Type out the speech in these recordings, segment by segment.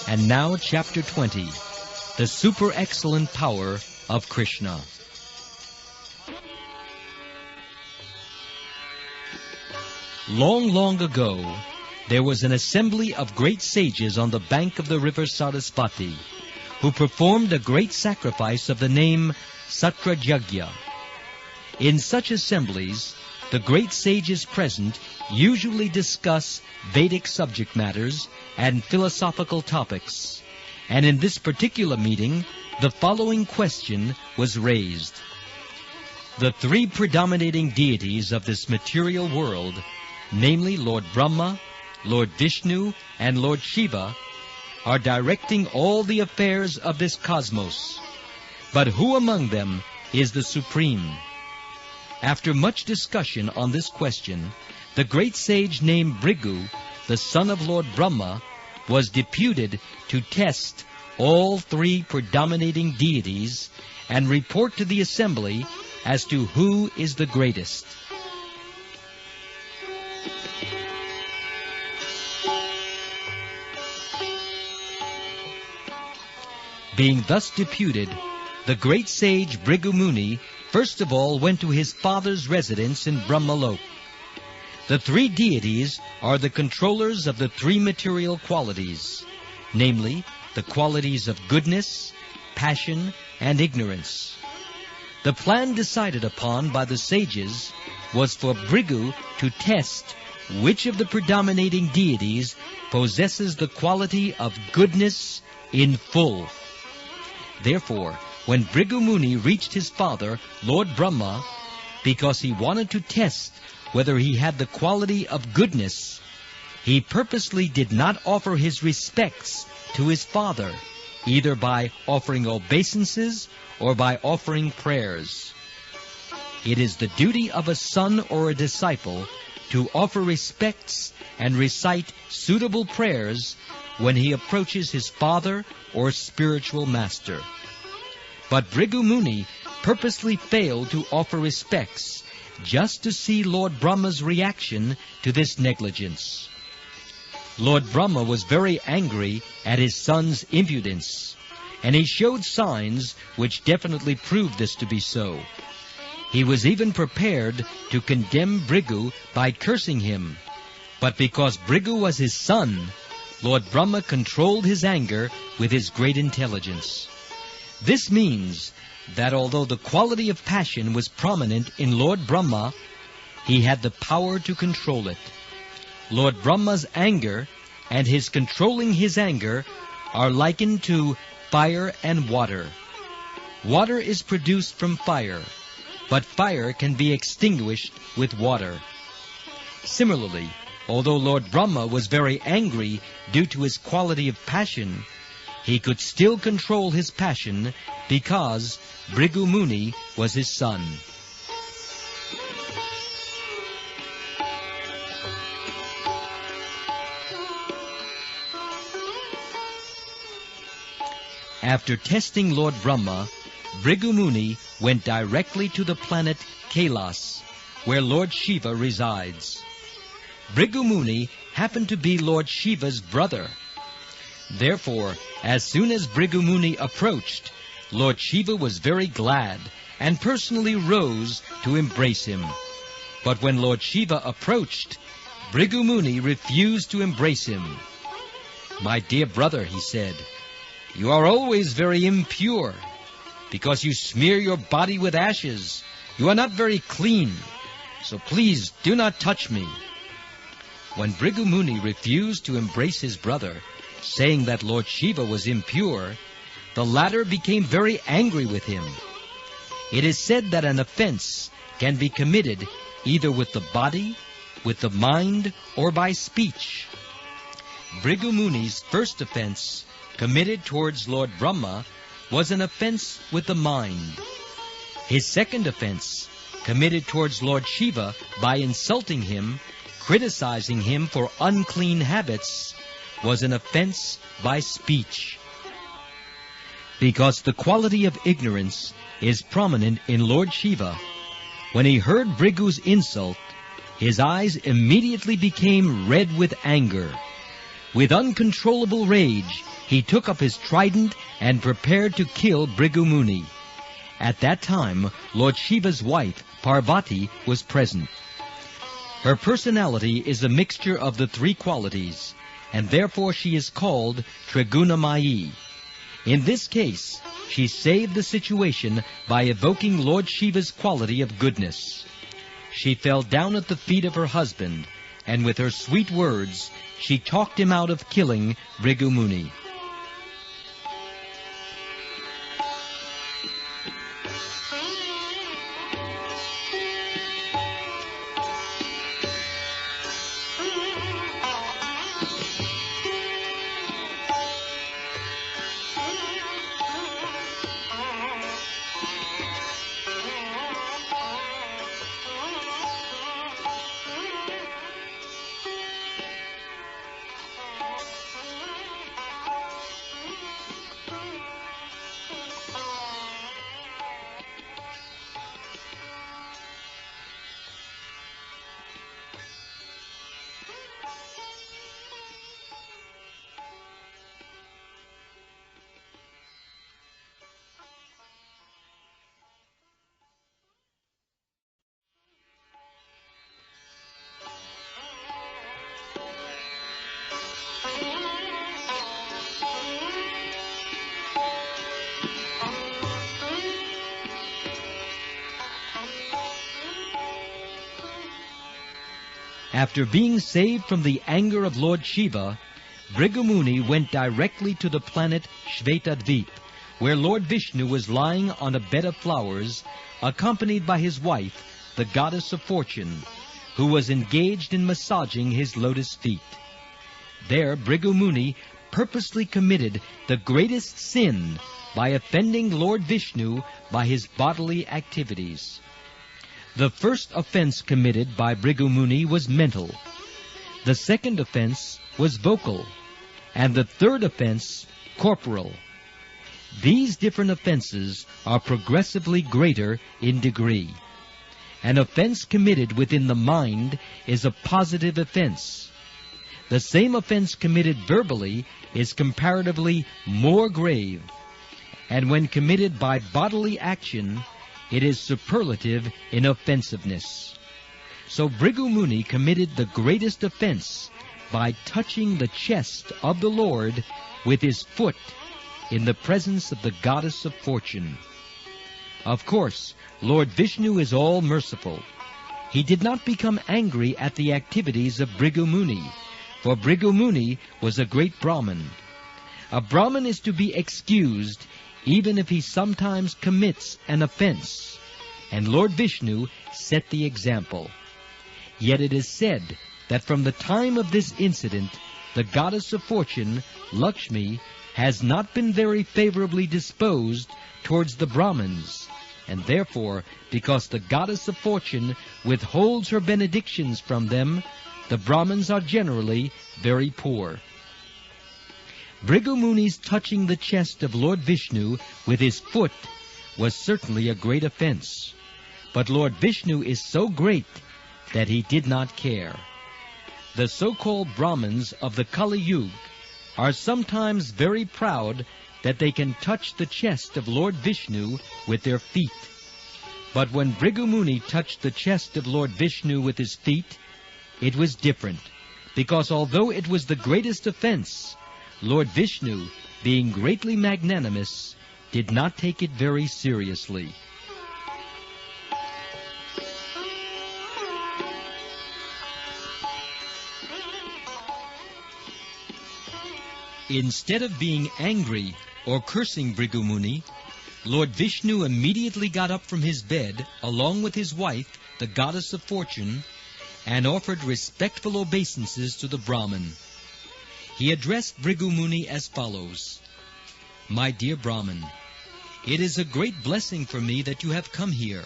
And now, Chapter 20, the super-excellent power of Krishna. Long, long ago, there was an assembly of great sages on the bank of the river Sarasvati, who performed a great sacrifice of the name Satrajagya. In such assemblies, the great sages present usually discuss Vedic subject matters and philosophical topics, and in this particular meeting, the following question was raised. The three predominating deities of this material world, namely Lord Brahma, Lord Vishnu, and Lord Shiva, are directing all the affairs of this cosmos. But who among them is the supreme? After much discussion on this question, the great sage named Bhrigu, the son of Lord Brahma, was deputed to test all three predominating deities and report to the assembly as to who is the greatest. Being thus deputed, the great sage Bhrigu Muni first of all went to his father's residence in Brahmalok. The three deities are the controllers of the three material qualities, namely the qualities of goodness, passion, and ignorance. The plan decided upon by the sages was for Bhrigu to test which of the predominating deities possesses the quality of goodness in full. Therefore, when Bhrigu Muni reached his father, Lord Brahma, because he wanted to test whether he had the quality of goodness, he purposely did not offer his respects to his father, either by offering obeisances or by offering prayers. It is the duty of a son or a disciple to offer respects and recite suitable prayers when he approaches his father or spiritual master. But Bhrigu Muni purposely failed to offer respects, just to see Lord Brahma's reaction to this negligence. Lord Brahma was very angry at his son's impudence, and he showed signs which definitely proved this to be so. He was even prepared to condemn Bhrigu by cursing him, but because Bhrigu was his son, Lord Brahma controlled his anger with his great intelligence. This means that although the quality of passion was prominent in Lord Brahma, he had the power to control it. Lord Brahma's anger and his controlling his anger are likened to fire and water. Water is produced from fire, but fire can be extinguished with water. Similarly, although Lord Brahma was very angry due to his quality of passion, he could still control his passion because Bhrigu Muni was his son. After testing Lord Brahma, Bhrigu Muni went directly to the planet Kailas, where Lord Shiva resides. Bhrigu Muni happened to be Lord Shiva's brother. Therefore, as soon as Bhrigu Muni approached, Lord Shiva was very glad and personally rose to embrace him. But when Lord Shiva approached, Bhrigu Muni refused to embrace him. "My dear brother," he said, "you are always very impure. Because you smear your body with ashes, you are not very clean. So please do not touch me." When Bhrigu Muni refused to embrace his brother, saying that Lord Shiva was impure, the latter became very angry with him. It is said that an offense can be committed either with the body, with the mind, or by speech. Bhrigu Muni's first offense, committed towards Lord Brahma, was an offense with the mind. His second offense, committed towards Lord Shiva by insulting him, criticizing him for unclean habits, was an offense by speech. Because the quality of ignorance is prominent in Lord Shiva, when he heard Bhrigu's insult, His eyes immediately became red with anger. With uncontrollable rage, he took up his trident and prepared to kill Bhrigu Muni. At that time, Lord Shiva's wife, Parvati, was present. Her personality is a mixture of the three qualities, and therefore she is called Trigunamayi. In this case, she saved the situation by evoking Lord Shiva's quality of goodness. She fell down at the feet of her husband, and with her sweet words, she talked him out of killing Bhrigu Muni. After being saved from the anger of Lord Shiva, Bhrigu Muni went directly to the planet Shvetadvip, where Lord Vishnu was lying on a bed of flowers, accompanied by his wife, the goddess of fortune, who was engaged in massaging his lotus feet. There Bhrigu Muni purposely committed the greatest sin by offending Lord Vishnu by his bodily activities. The first offense committed by Bhrigu Muni was mental. The second offense was vocal. And the third offense, corporal. These different offenses are progressively greater in degree. An offense committed within the mind is a positive offense. The same offense committed verbally is comparatively more grave. And when committed by bodily action, it is superlative in offensiveness. So Bhrigu Muni committed the greatest offense by touching the chest of the Lord with his foot in the presence of the goddess of fortune. Of course, Lord Vishnu is all merciful. He did not become angry at the activities of Bhrigu Muni, for Bhrigu Muni was a great Brahmin. A Brahmin is to be excused even if he sometimes commits an offense, and Lord Vishnu set the example. Yet it is said that from the time of this incident, the goddess of fortune, Lakshmi, has not been very favorably disposed towards the Brahmins, and therefore, because the goddess of fortune withholds her benedictions from them, the Brahmins are generally very poor. Bhrigu Muni's touching the chest of Lord Vishnu with his foot was certainly a great offense, but Lord Vishnu is so great that he did not care. The so-called Brahmins of the Kali Yuga are sometimes very proud that they can touch the chest of Lord Vishnu with their feet. But when Bhrigu Muni touched the chest of Lord Vishnu with his feet, it was different, because although it was the greatest offense, Lord Vishnu, being greatly magnanimous, did not take it very seriously. Instead of being angry or cursing Bhrigu Muni, Lord Vishnu immediately got up from his bed, along with his wife, the goddess of fortune, and offered respectful obeisances to the Brahmin. He addressed Bhrigu Muni as follows: "My dear Brahmin, it is a great blessing for me that you have come here.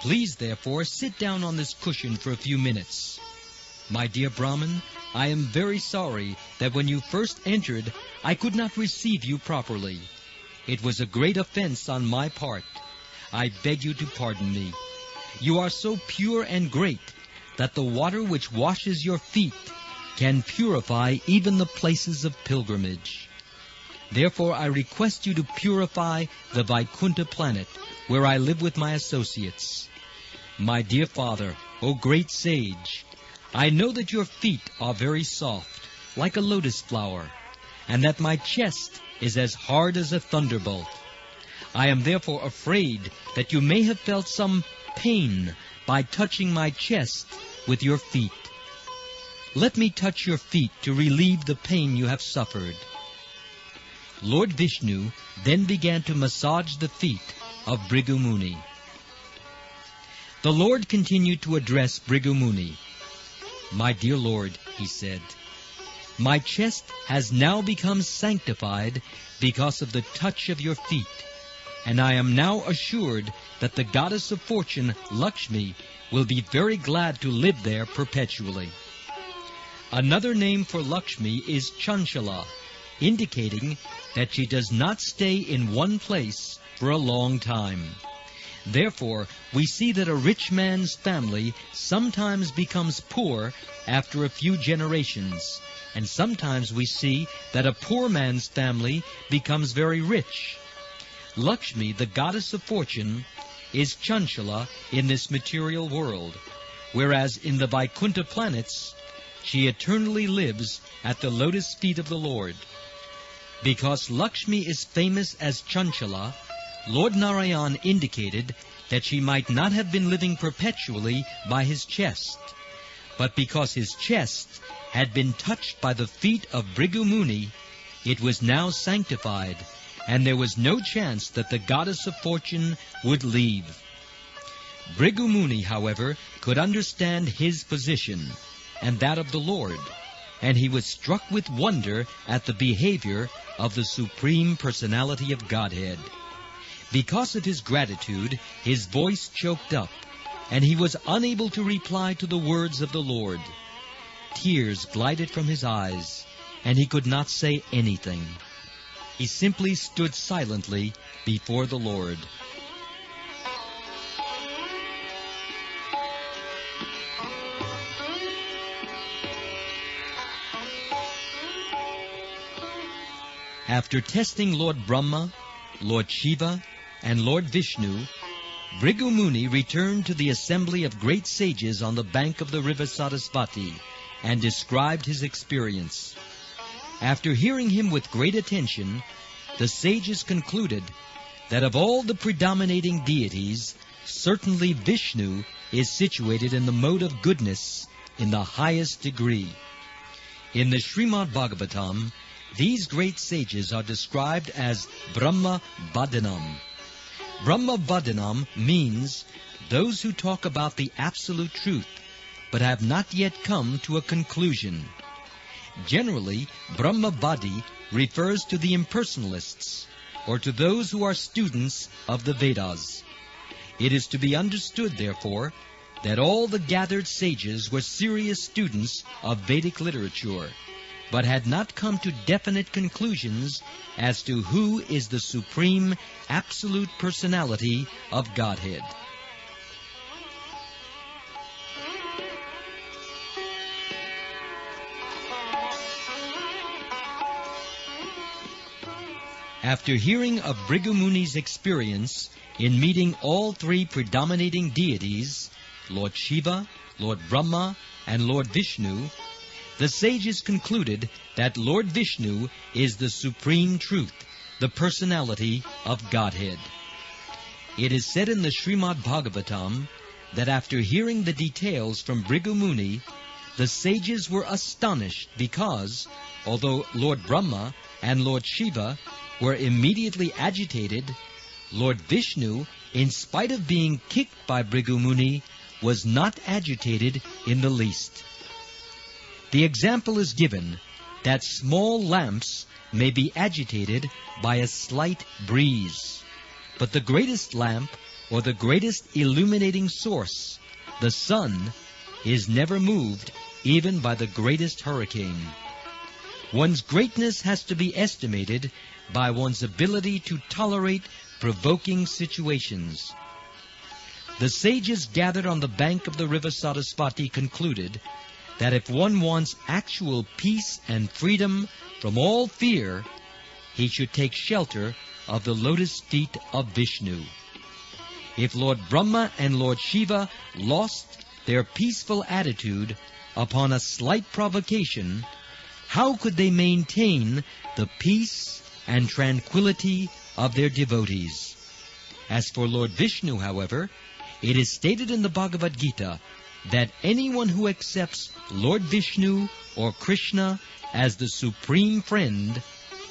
Please, therefore, sit down on this cushion for a few minutes. My dear Brahmin, I am very sorry that when you first entered, I could not receive you properly. It was a great offense on my part. I beg you to pardon me. You are so pure and great that the water which washes your feet can purify even the places of pilgrimage. Therefore I request you to purify the Vaikuntha planet, where I live with my associates. My dear Father, O great sage, I know that your feet are very soft, like a lotus flower, and that my chest is as hard as a thunderbolt. I am therefore afraid that you may have felt some pain by touching my chest with your feet. Let me touch your feet to relieve the pain you have suffered. Lord Vishnu then began to massage the feet of Bhrigu Muni. The Lord continued to address Bhrigu Muni. My dear Lord, he said, my chest has now become sanctified because of the touch of your feet, and I am now assured that the goddess of fortune, Lakshmi, will be very glad to live there perpetually. Another name for Lakshmi is Chanchala, indicating that she does not stay in one place for a long time. Therefore, we see that a rich man's family sometimes becomes poor after a few generations, and sometimes we see that a poor man's family becomes very rich. Lakshmi, the goddess of fortune, is Chanchala in this material world, whereas in the Vaikuntha planets, she eternally lives at the lotus feet of the Lord. Because Lakshmi is famous as Chanchala, Lord Narayan indicated that she might not have been living perpetually by his chest, but because his chest had been touched by the feet of Bhrigu Muni, it was now sanctified, and there was no chance that the goddess of fortune would leave. Bhrigu Muni, however, could understand his position and that of the Lord, and he was struck with wonder at the behavior of the Supreme Personality of Godhead. Because of his gratitude, his voice choked up, and he was unable to reply to the words of the Lord. Tears glided from his eyes, and he could not say anything. He simply stood silently before the Lord. After testing Lord Brahma, Lord Shiva, and Lord Vishnu, Bhrigu Muni returned to the assembly of great sages on the bank of the river Sarasvati and described his experience. After hearing him with great attention, the sages concluded that of all the predominating deities, certainly Vishnu is situated in the mode of goodness in the highest degree. In the Srimad Bhagavatam, these great sages are described as Brahma Badhanam. Brahma Badhanam means those who talk about the absolute truth, but have not yet come to a conclusion. Generally, Brahma Badi refers to the impersonalists, or to those who are students of the Vedas. It is to be understood, therefore, that all the gathered sages were serious students of Vedic literature, but had not come to definite conclusions as to who is the Supreme Absolute Personality of Godhead. After hearing of Bhrigu Muni's experience in meeting all three predominating deities, Lord Shiva, Lord Brahma, and Lord Vishnu, the sages concluded that Lord Vishnu is the supreme truth, the personality of Godhead. It is said in the Srimad Bhagavatam that after hearing the details from Bhrigu Muni, the sages were astonished because, although Lord Brahma and Lord Shiva were immediately agitated, Lord Vishnu, in spite of being kicked by Bhrigu Muni, was not agitated in the least. The example is given that small lamps may be agitated by a slight breeze, but the greatest lamp, or the greatest illuminating source, the sun, is never moved even by the greatest hurricane. One's greatness has to be estimated by one's ability to tolerate provoking situations. The sages gathered on the bank of the river Sarasvati concluded that if one wants actual peace and freedom from all fear, he should take shelter of the lotus feet of Vishnu. If Lord Brahma and Lord Shiva lost their peaceful attitude upon a slight provocation, how could they maintain the peace and tranquility of their devotees? As for Lord Vishnu, however, it is stated in the Bhagavad Gita that anyone who accepts Lord Vishnu or Krishna as the supreme friend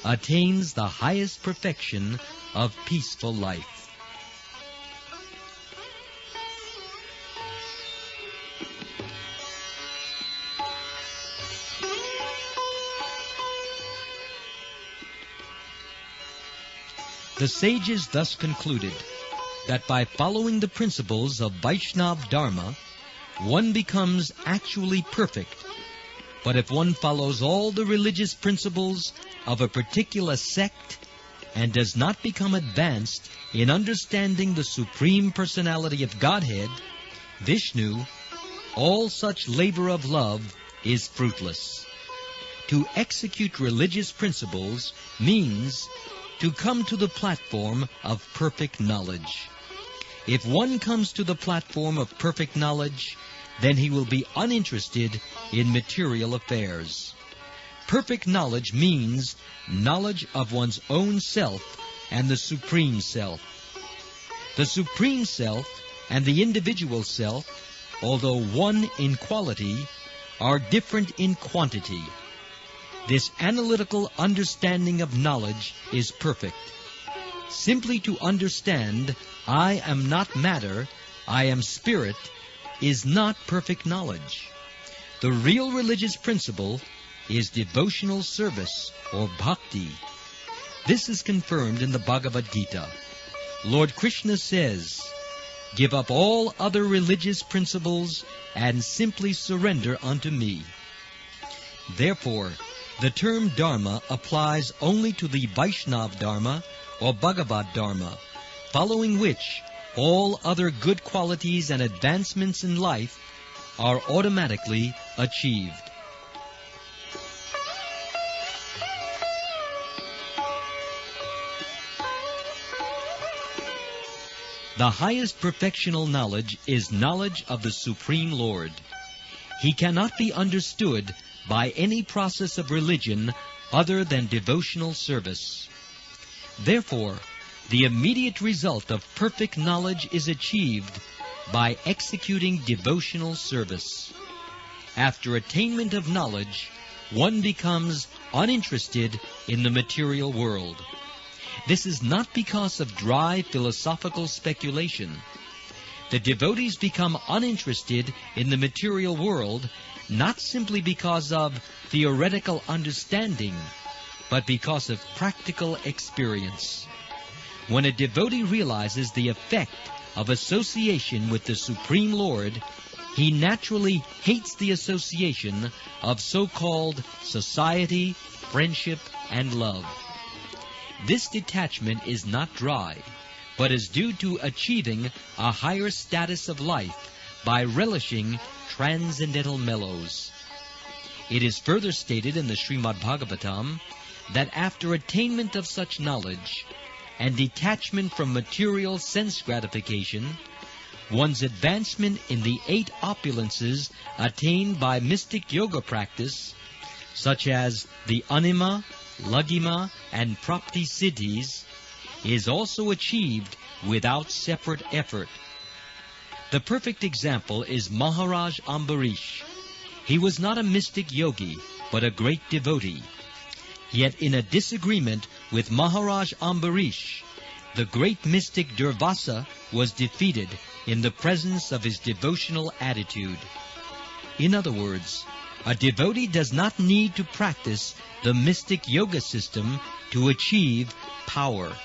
attains the highest perfection of peaceful life. The sages thus concluded that by following the principles of Vaishnava Dharma, one becomes actually perfect. But if one follows all the religious principles of a particular sect and does not become advanced in understanding the Supreme Personality of Godhead, Vishnu, all such labor of love is fruitless. To execute religious principles means to come to the platform of perfect knowledge. If one comes to the platform of perfect knowledge, then he will be uninterested in material affairs. Perfect knowledge means knowledge of one's own self and the Supreme Self. The Supreme Self and the individual self, although one in quality, are different in quantity. This analytical understanding of knowledge is perfect. Simply to understand, I am not matter, I am spirit, is not perfect knowledge. The real religious principle is devotional service or bhakti. This is confirmed in the Bhagavad Gita. Lord Krishna says, "Give up all other religious principles and simply surrender unto me." Therefore, the term Dharma applies only to the Vaishnava Dharma or Bhagavad Dharma, following which all other good qualities and advancements in life are automatically achieved. The highest perfectional knowledge is knowledge of the Supreme Lord. He cannot be understood by any process of religion other than devotional service. Therefore, the immediate result of perfect knowledge is achieved by executing devotional service. After attainment of knowledge, one becomes uninterested in the material world. This is not because of dry philosophical speculation. The devotees become uninterested in the material world not simply because of theoretical understanding, but because of practical experience. When a devotee realizes the effect of association with the Supreme Lord, he naturally hates the association of so-called society, friendship, and love. This detachment is not dry, but is due to achieving a higher status of life by relishing transcendental mellows. It is further stated in the Srimad Bhagavatam that after attainment of such knowledge and detachment from material sense gratification, one's advancement in the 8 opulences attained by mystic yoga practice, such as the Anima, Laghima, and Prapti Siddhis, is also achieved without separate effort. The perfect example is Maharaj Ambarish. He was not a mystic yogi, but a great devotee. Yet in a disagreement with Maharaj Ambarish, the great mystic Durvasa was defeated in the presence of his devotional attitude. In other words, a devotee does not need to practice the mystic yoga system to achieve power.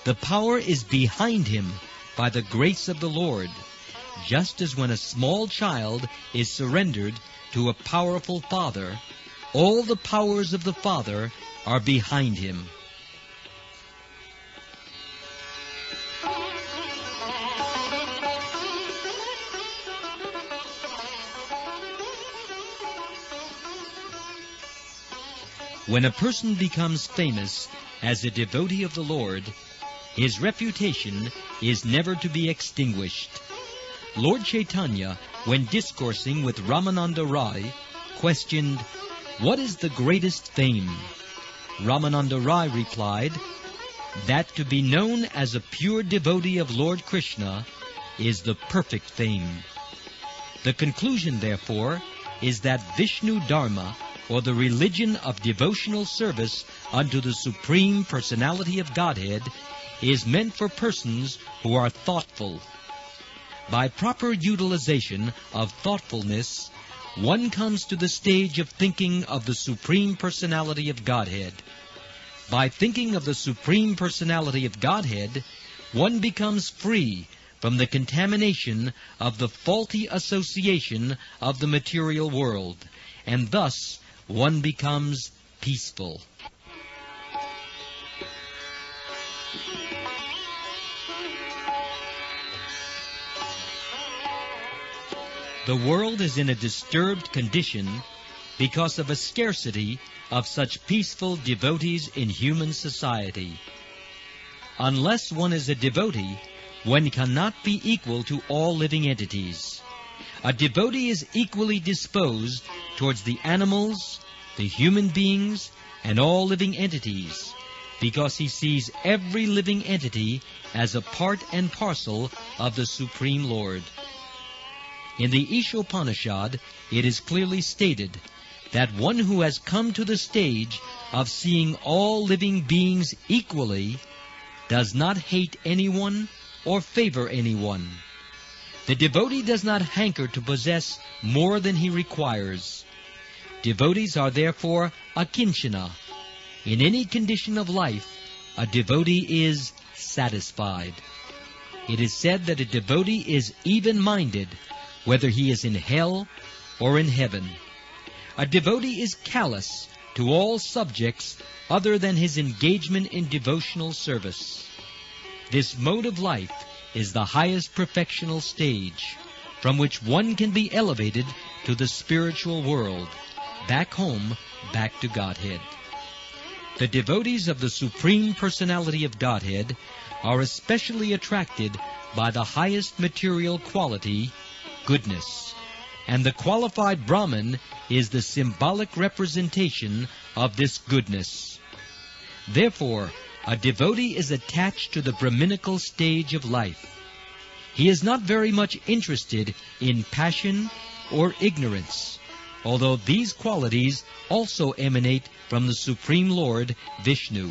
The power is behind him by the grace of the Lord, just as when a small child is surrendered to a powerful father, all the powers of the Father are behind him. When a person becomes famous as a devotee of the Lord, his reputation is never to be extinguished. Lord Chaitanya, when discoursing with Ramananda Rai, questioned, "What is the greatest fame?" Ramananda Rai replied, "That to be known as a pure devotee of Lord Krishna is the perfect fame." The conclusion, therefore, is that Vishnu Dharma, or the religion of devotional service unto the Supreme Personality of Godhead, is meant for persons who are thoughtful. By proper utilization of thoughtfulness, one comes to the stage of thinking of the Supreme Personality of Godhead. By thinking of the Supreme Personality of Godhead, one becomes free from the contamination of the faulty association of the material world, and thus one becomes peaceful. The world is in a disturbed condition because of a scarcity of such peaceful devotees in human society. Unless one is a devotee, one cannot be equal to all living entities. A devotee is equally disposed towards the animals, the human beings, and all living entities, because he sees every living entity as a part and parcel of the Supreme Lord. In the Ishopanishad, it is clearly stated that one who has come to the stage of seeing all living beings equally does not hate anyone or favor anyone. The devotee does not hanker to possess more than he requires. Devotees are therefore akinchana. In any condition of life, a devotee is satisfied. It is said that a devotee is even-minded, whether he is in hell or in heaven. A devotee is callous to all subjects other than his engagement in devotional service. This mode of life is the highest perfectional stage, from which one can be elevated to the spiritual world, back home, back to Godhead. The devotees of the Supreme Personality of Godhead are especially attracted by the highest material quality, goodness, and the qualified Brahman is the symbolic representation of this goodness. Therefore, a devotee is attached to the Brahminical stage of life. He is not very much interested in passion or ignorance, although these qualities also emanate from the Supreme Lord Vishnu.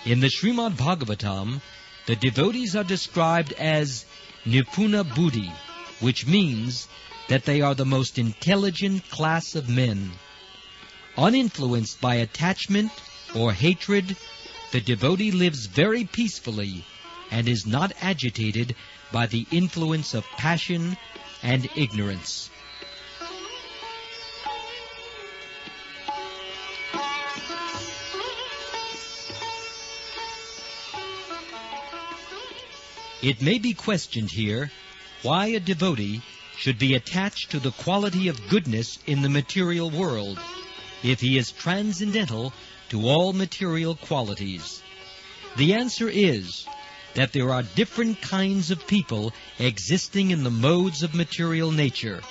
In the Srimad Bhagavatam, the devotees are described as Nipuna Buddhi, which means that they are the most intelligent class of men. Uninfluenced by attachment or hatred, the devotee lives very peacefully and is not agitated by the influence of passion and ignorance. It may be questioned here why a devotee should be attached to the quality of goodness in the material world if he is transcendental to all material qualities. The answer is that there are different kinds of people existing in the modes of material nature.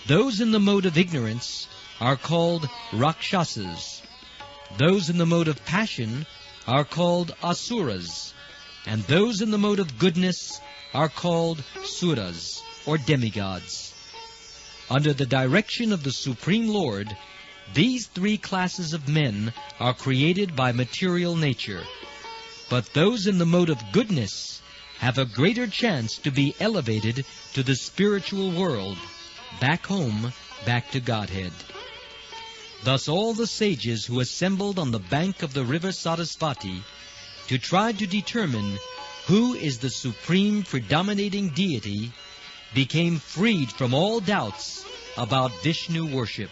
Those in the mode of ignorance are called Rakshasas. Those in the mode of passion are called Asuras. And those in the mode of goodness are called Suras, or demigods. Under the direction of the Supreme Lord, these three classes of men are created by material nature. But those in the mode of goodness have a greater chance to be elevated to the spiritual world, back home, back to Godhead. Thus all the sages who assembled on the bank of the river Sarasvati to try to determine who is the supreme predominating deity became freed from all doubts about Vishnu worship.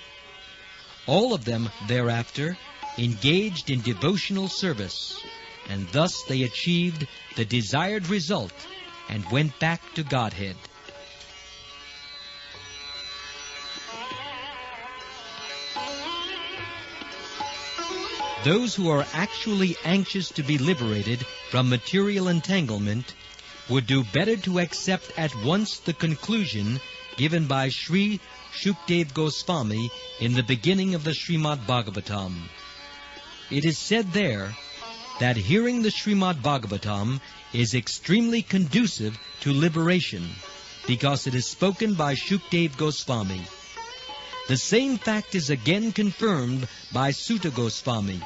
All of them thereafter engaged in devotional service, and thus they achieved the desired result and went back to Godhead. those who are actually anxious to be liberated from material entanglement would do better to accept at once the conclusion given by Sri Shukdev Goswami in the beginning of the Srimad Bhagavatam. It is said there that hearing the Srimad Bhagavatam is extremely conducive to liberation, because it is spoken by Shukdev Goswami. The same fact is again confirmed by Sutta Goswami.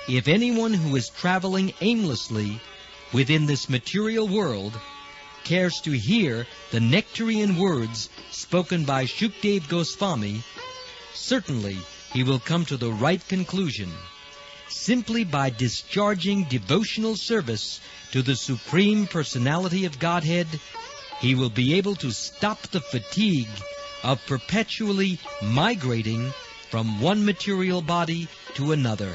If anyone who is traveling aimlessly within this material world cares to hear the nectarian words spoken by Shukdev Goswami, certainly he will come to the right conclusion. Simply by discharging devotional service to the Supreme Personality of Godhead, he will be able to stop the fatigue of perpetually migrating from one material body to another.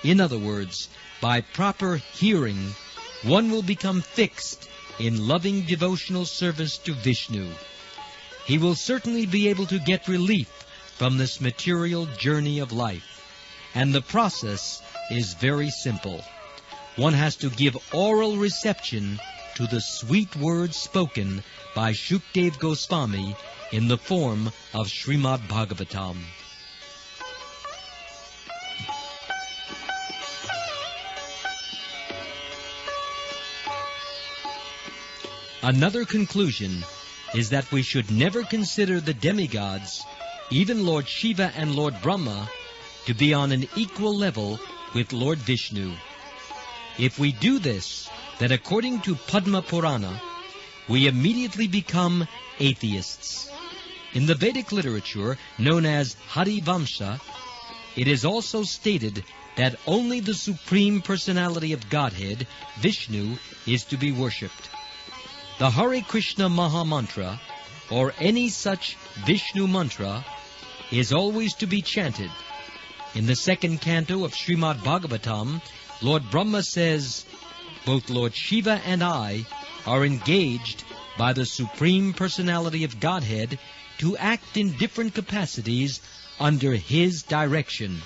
In other words, by proper hearing, one will become fixed in loving devotional service to Vishnu. He will certainly be able to get relief from this material journey of life. And the process is very simple. One has to give oral reception to the sweet words spoken by Shukdev Goswami in the form of Srimad Bhagavatam. Another conclusion is that we should never consider the demigods, even Lord Shiva and Lord Brahma, to be on an equal level with Lord Vishnu. If we do this, then according to Padma Purana, we immediately become atheists. In the Vedic literature known as Hari Vamsa, it is also stated that only the Supreme Personality of Godhead, Vishnu, is to be worshipped. The Hare Krishna Maha Mantra, or any such Vishnu mantra, is always to be chanted. In the second canto of Srimad Bhagavatam, Lord Brahma says, "Both Lord Shiva and I are engaged by the Supreme Personality of Godhead to act in different capacities under His direction."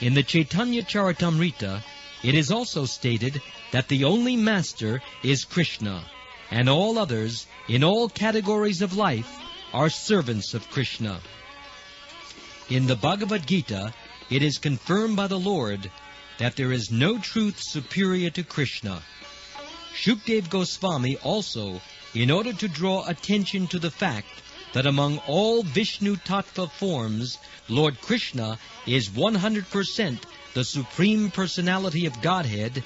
In the Chaitanya Charitamrita, it is also stated that the only master is Krishna, and all others, in all categories of life, are servants of Krishna. In the Bhagavad Gita, it is confirmed by the Lord that there is no truth superior to Krishna. Shukdev Goswami also, in order to draw attention to the fact that among all Vishnu Tattva forms, Lord Krishna is 100% the Supreme Personality of Godhead,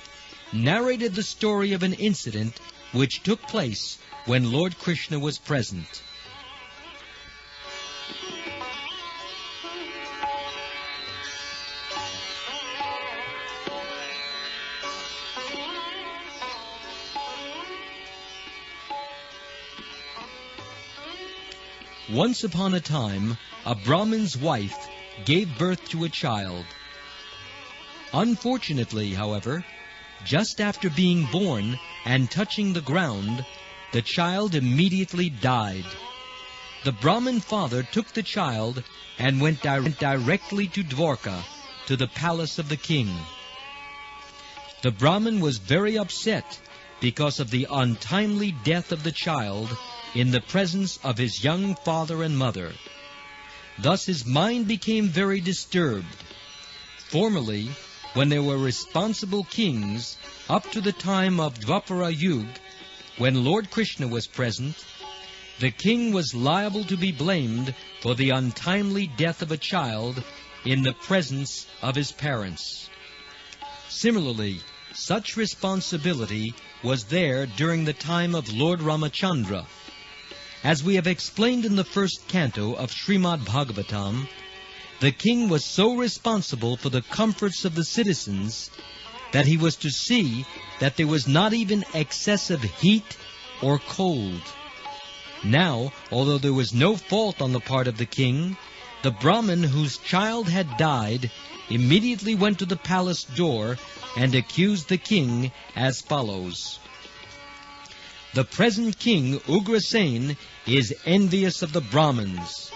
narrated the story of an incident which took place when Lord Krishna was present. Once upon a time, a Brahmin's wife gave birth to a child. Unfortunately, however, just after being born and touching the ground, the child immediately died. The Brahmin father took the child and went directly to Dwarka, to the palace of the king. The Brahmin was very upset because of the untimely death of the child in the presence of his young father and mother. Thus his mind became very disturbed. Formerly, when there were responsible kings, up to the time of Dwapara Yuga, when Lord Krishna was present, the king was liable to be blamed for the untimely death of a child in the presence of his parents. Similarly, such responsibility was there during the time of Lord Ramachandra. As we have explained in the first canto of Srimad Bhagavatam, the king was so responsible for the comforts of the citizens that he was to see that there was not even excessive heat or cold. Now, although there was no fault on the part of the king, the Brahmin whose child had died immediately went to the palace door and accused the king as follows. The present king, Ugrasen, is envious of the Brahmins.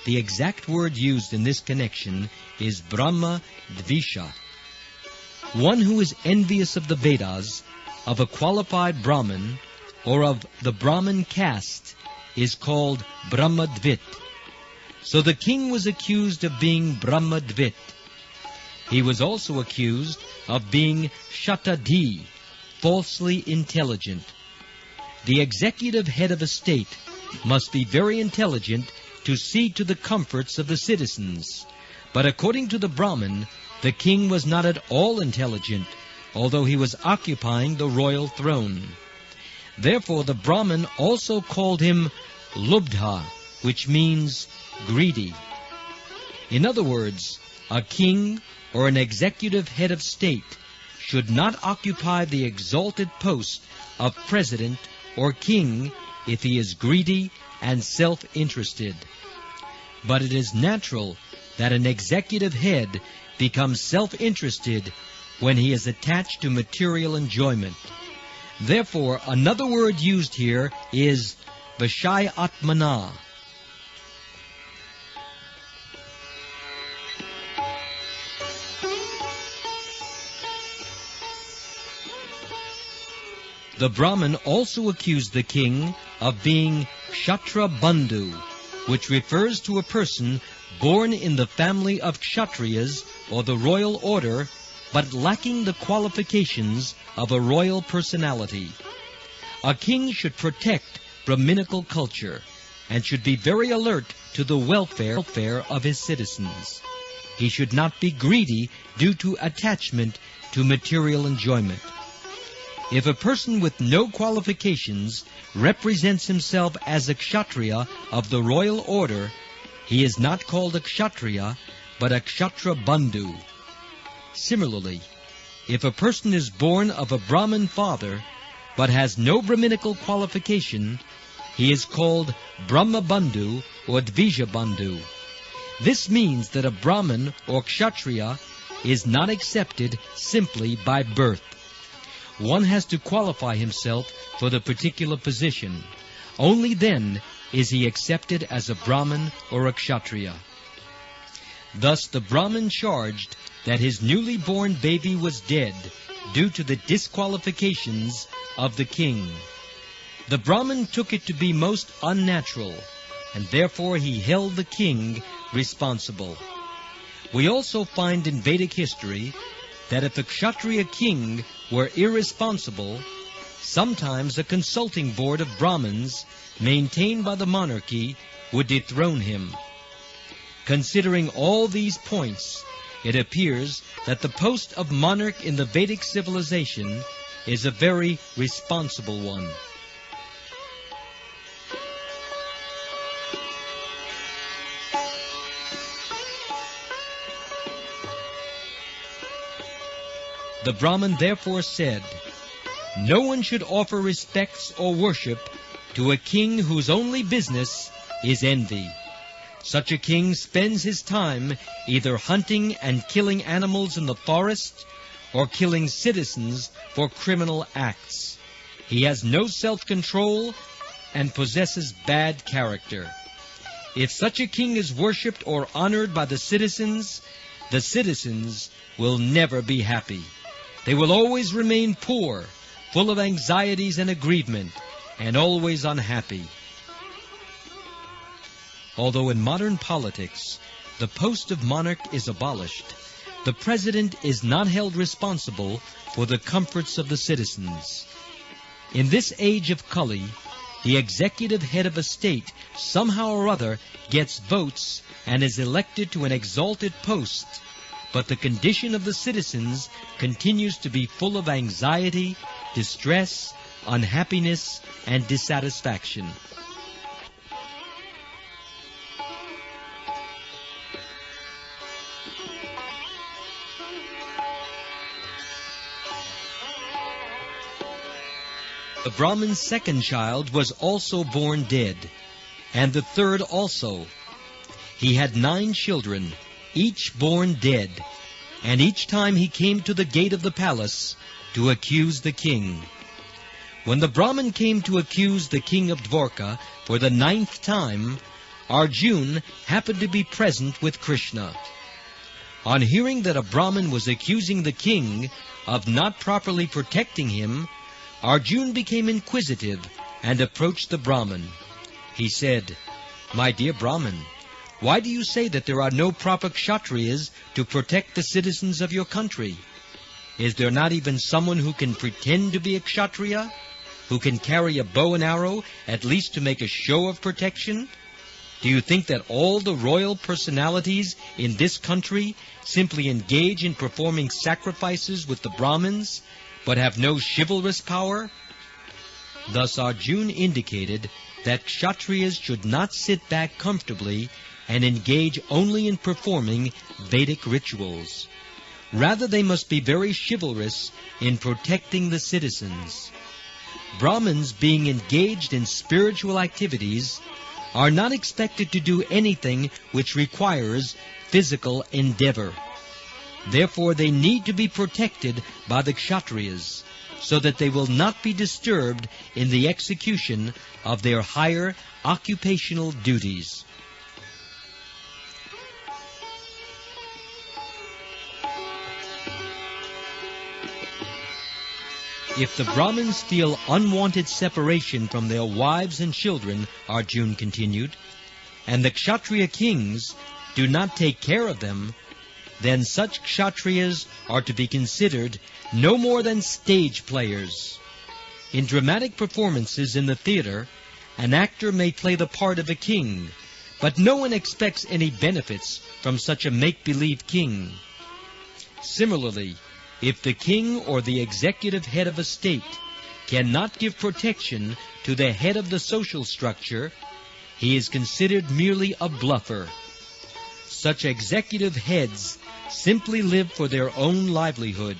The exact word used in this connection is Brahma Dvisha. One who is envious of the Vedas, of a qualified Brahmin, or of the Brahmin caste, is called Brahmadvit. So the king was accused of being Brahmadvit. He was also accused of being Shatadhi, falsely intelligent. The executive head of a state must be very intelligent to see to the comforts of the citizens. But according to the Brahmin, the king was not at all intelligent, although he was occupying the royal throne. Therefore the Brahmin also called him Lubdha, which means greedy. In other words, a king or an executive head of state should not occupy the exalted post of president or king if he is greedy and self-interested. But it is natural that an executive head becomes self-interested when he is attached to material enjoyment. Therefore, another word used here is Vishayatmana. The Brahmin also accused the king of being Kshatriya Bandhu, which refers to a person born in the family of Kshatriyas or the royal order, but lacking the qualifications of a royal personality. A king should protect Brahminical culture and should be very alert to the welfare of his citizens. He should not be greedy due to attachment to material enjoyment. If a person with no qualifications represents himself as a Kshatriya of the royal order, he is not called a Kshatriya, but a Kshatriya Bandhu. Similarly, if a person is born of a Brahmin father, but has no Brahminical qualification, he is called Brahma Bandhu or Dvija Bandhu. This means that a Brahmin or Kshatriya is not accepted simply by birth. One has to qualify himself for the particular position. Only then is he accepted as a Brahmin or a Kshatriya. Thus the Brahmin charged that his newly born baby was dead due to the disqualifications of the king. The Brahmin took it to be most unnatural, and therefore he held the king responsible. We also find in Vedic history that if the Kshatriya king were irresponsible, sometimes a consulting board of Brahmins maintained by the monarchy would dethrone him. Considering all these points, it appears that the post of monarch in the Vedic civilization is a very responsible one. The Brahmin therefore said, "No one should offer respects or worship to a king whose only business is envy. Such a king spends his time either hunting and killing animals in the forest or killing citizens for criminal acts. He has no self-control and possesses bad character. If such a king is worshipped or honored by the citizens will never be happy. They will always remain poor, full of anxieties and aggrievement, and always unhappy." Although in modern politics the post of monarch is abolished, the president is not held responsible for the comforts of the citizens. In this age of Kali, the executive head of a state somehow or other gets votes and is elected to an exalted post, but the condition of the citizens continues to be full of anxiety, distress, unhappiness, and dissatisfaction. The Brahmin's second child was also born dead, and the third also. He had 9 children, each born dead, and each time he came to the gate of the palace to accuse the king. When the Brahmin came to accuse the king of Dwarka for the 9th time, Arjuna happened to be present with Krishna. On hearing that a Brahmin was accusing the king of not properly protecting him, Arjuna became inquisitive and approached the Brahmin. He said, "My dear Brahmin, why do you say that there are no proper Kshatriyas to protect the citizens of your country? Is there not even someone who can pretend to be a Kshatriya, who can carry a bow and arrow, at least to make a show of protection? Do you think that all the royal personalities in this country simply engage in performing sacrifices with the Brahmins, but have no chivalrous power?" Thus Arjuna indicated that Kshatriyas should not sit back comfortably and engage only in performing Vedic rituals. Rather, they must be very chivalrous in protecting the citizens. Brahmins, being engaged in spiritual activities, are not expected to do anything which requires physical endeavor. Therefore, they need to be protected by the Kshatriyas, so that they will not be disturbed in the execution of their higher occupational duties. If the Brahmins feel unwanted separation from their wives and children, Arjuna continued, and the Kshatriya kings do not take care of them, then such Kshatriyas are to be considered no more than stage players. In dramatic performances in the theater, an actor may play the part of a king, but no one expects any benefits from such a make-believe king. Similarly, if the king or the executive head of a state cannot give protection to the head of the social structure, he is considered merely a bluffer. Such executive heads simply live for their own livelihood,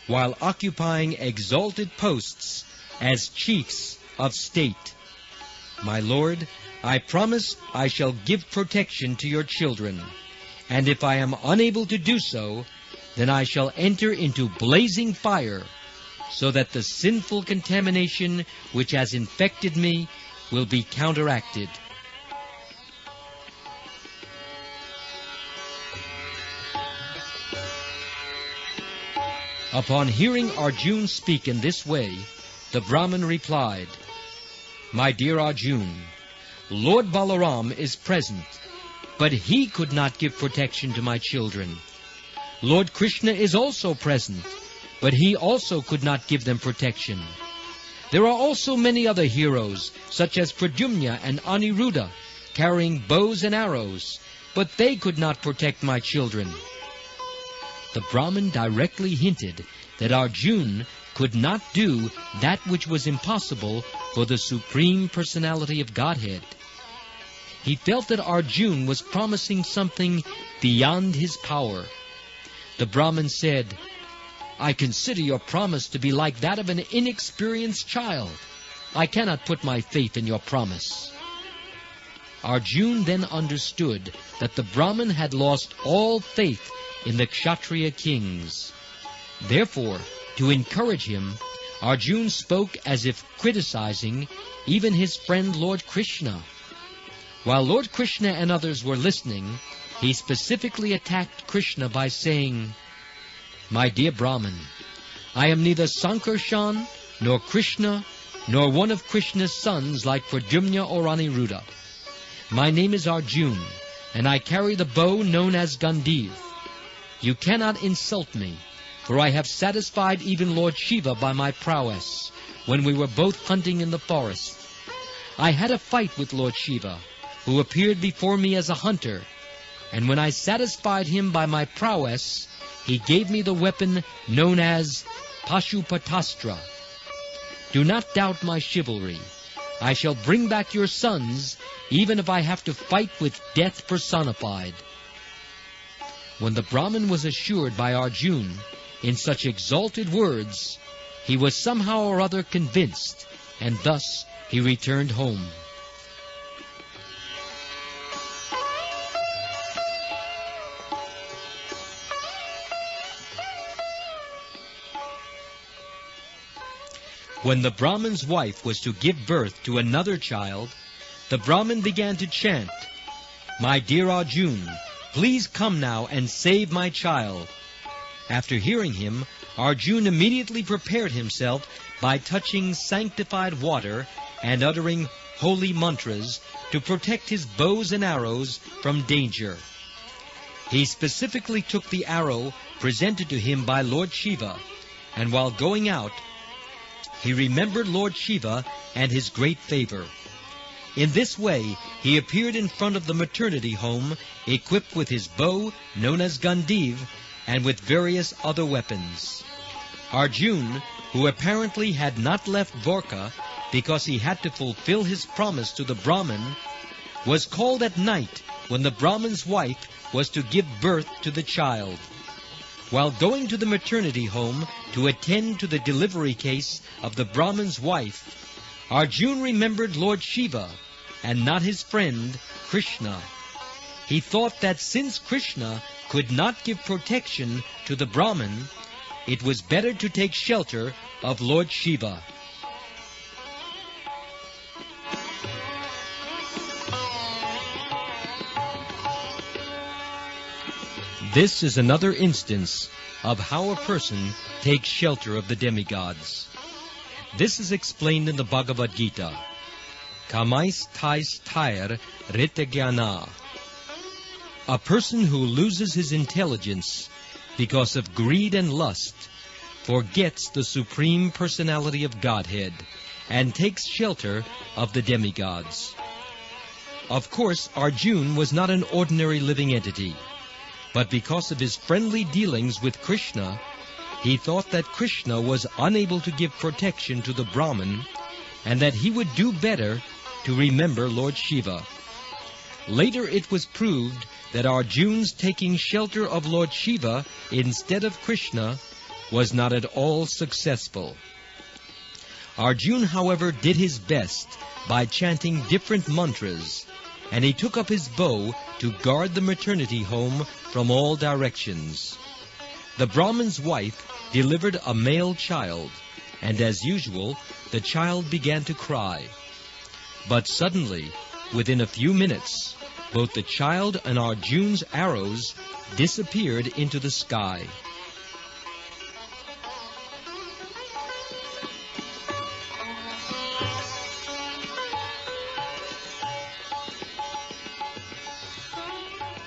while occupying exalted posts as chiefs of state. My lord, I promise I shall give protection to your children, and if I am unable to do so, then I shall enter into blazing fire, so that the sinful contamination which has infected me will be counteracted. Upon hearing Arjuna speak in this way, the Brahmin replied, "My dear Arjuna, Lord Balaram is present, but he could not give protection to my children. Lord Krishna is also present, but he also could not give them protection. There are also many other heroes, such as Pradyumna and Aniruddha, carrying bows and arrows, but they could not protect my children." The Brahmin directly hinted that Arjuna could not do that which was impossible for the Supreme Personality of Godhead. He felt that Arjuna was promising something beyond his power. The Brahmin said, "I consider your promise to be like that of an inexperienced child. I cannot put my faith in your promise." Arjuna then understood that the Brahmin had lost all faith in the Kshatriya kings. Therefore, to encourage him, Arjuna spoke as if criticizing even his friend Lord Krishna. While Lord Krishna and others were listening, he specifically attacked Krishna by saying, "My dear Brahmin, I am neither Sankarshan, nor Krishna, nor one of Krishna's sons like Pradyumna or Aniruddha. My name is Arjuna, and I carry the bow known as Gandiv. You cannot insult me, for I have satisfied even Lord Shiva by my prowess, when we were both hunting in the forest. I had a fight with Lord Shiva, who appeared before me as a hunter, and when I satisfied him by my prowess, he gave me the weapon known as Pashupatastra. Do not doubt my chivalry. I shall bring back your sons, even if I have to fight with death personified." When the Brahmin was assured by Arjuna in such exalted words, he was somehow or other convinced, and thus he returned home. When the Brahmin's wife was to give birth to another child, the Brahmin began to chant, "My dear Arjuna, Please come now and save my child." After hearing him, Arjuna immediately prepared himself by touching sanctified water and uttering holy mantras to protect his bows and arrows from danger. He specifically took the arrow presented to him by Lord Shiva, and while going out, he remembered Lord Shiva and his great favor. In this way, he appeared in front of the maternity home, equipped with his bow, known as Gandiv, and with various other weapons. Arjuna, who apparently had not left Dwarka because he had to fulfill his promise to the Brahmin, was called at night when the Brahmin's wife was to give birth to the child. While going to the maternity home to attend to the delivery case of the Brahmin's wife, Arjuna remembered Lord Shiva and not his friend Krishna. He thought that since Krishna could not give protection to the Brahmin, it was better to take shelter of Lord Shiva. This is another instance of how a person takes shelter of the demigods. This is explained in the Bhagavad Gita. Kamais tais tair ritagyana. A person who loses his intelligence because of greed and lust forgets the Supreme Personality of Godhead and takes shelter of the demigods. Of course, Arjuna was not an ordinary living entity, but because of his friendly dealings with Krishna, he thought that Krishna was unable to give protection to the Brahmin and that he would do better to remember Lord Shiva. Later it was proved that Arjuna's taking shelter of Lord Shiva instead of Krishna was not at all successful. Arjuna, however, did his best by chanting different mantras, and he took up his bow to guard the maternity home from all directions. The Brahmin's wife delivered a male child, and as usual, the child began to cry. But suddenly, within a few minutes, both the child and Arjuna's arrows disappeared into the sky.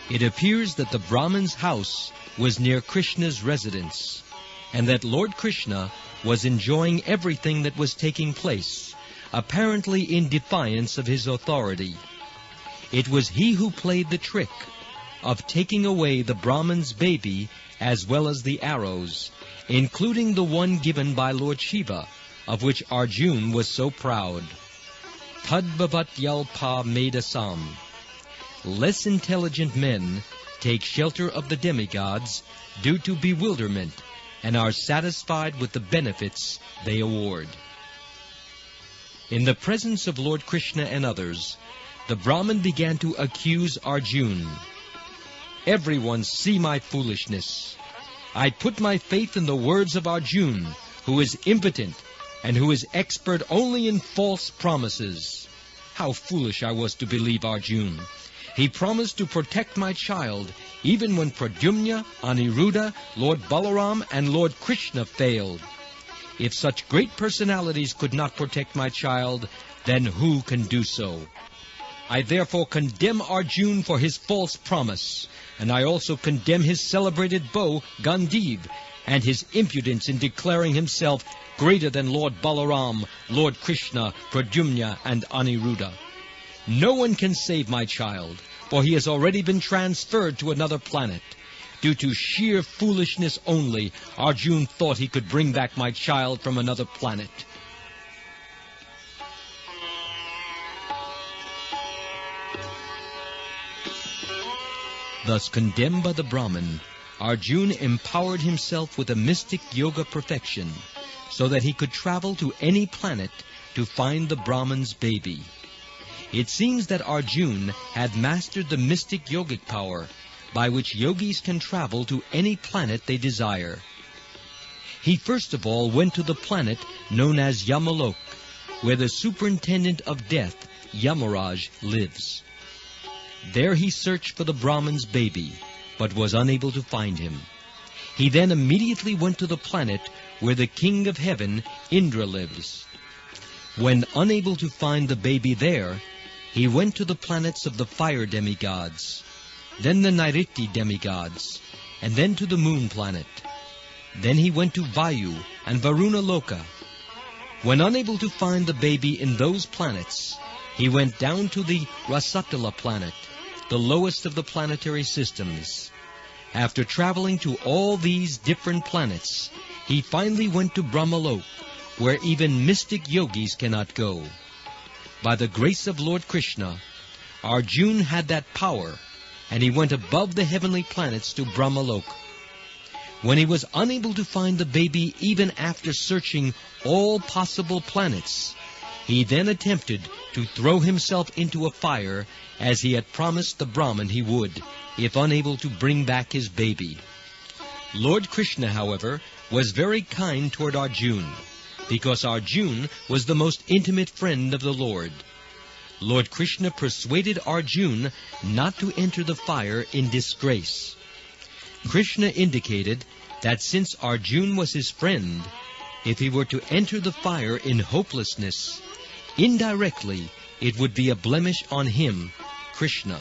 It appears that the Brahmin's house was near Krishna's residence, and that Lord Krishna was enjoying everything that was taking place, apparently in defiance of his authority. It was he who played the trick of taking away the Brahmin's baby as well as the arrows, including the one given by Lord Shiva, of which Arjuna was so proud. Tadbhavat yalpa medasam. Less intelligent men take shelter of the demigods due to bewilderment and are satisfied with the benefits they award. In the presence of Lord Krishna and others, the Brahmin began to accuse Arjuna. "Everyone see my foolishness. I put my faith in the words of Arjuna, who is impotent and who is expert only in false promises. How foolish I was to believe Arjuna. He promised to protect my child, even when Pradyumna, Aniruddha, Lord Balaram, and Lord Krishna failed. If such great personalities could not protect my child, then who can do so? I therefore condemn Arjuna for his false promise, and I also condemn his celebrated bow, Gandiv, and his impudence in declaring himself greater than Lord Balaram, Lord Krishna, Pradyumna, and Aniruddha. No one can save my child, for he has already been transferred to another planet. Due to sheer foolishness only, Arjuna thought he could bring back my child from another planet." Thus condemned by the Brahmin, Arjuna empowered himself with a mystic yoga perfection, so that he could travel to any planet to find the Brahmin's baby. It seems that Arjuna had mastered the mystic yogic power, by which yogis can travel to any planet they desire. He first of all went to the planet known as Yamalok, where the superintendent of death, Yamaraj, lives. There he searched for the Brahman's baby, but was unable to find him. He then immediately went to the planet where the king of heaven, Indra, lives. When unable to find the baby there, he went to the planets of the fire demigods, then the Nairiti demigods, and then to the moon planet. Then he went to Vayu and Varuna Loka. When unable to find the baby in those planets, he went down to the Rasatala planet, the lowest of the planetary systems. After traveling to all these different planets, he finally went to Brahmalok, where even mystic yogis cannot go. By the grace of Lord Krishna, Arjuna had that power, and he went above the heavenly planets to Brahmalok. When he was unable to find the baby even after searching all possible planets, he then attempted to throw himself into a fire, as he had promised the Brahman he would, if unable to bring back his baby. Lord Krishna, however, was very kind toward Arjuna, because Arjuna was the most intimate friend of the Lord. Lord Krishna persuaded Arjuna not to enter the fire in disgrace. Krishna indicated that since Arjuna was his friend, if he were to enter the fire in hopelessness, indirectly it would be a blemish on him, Krishna.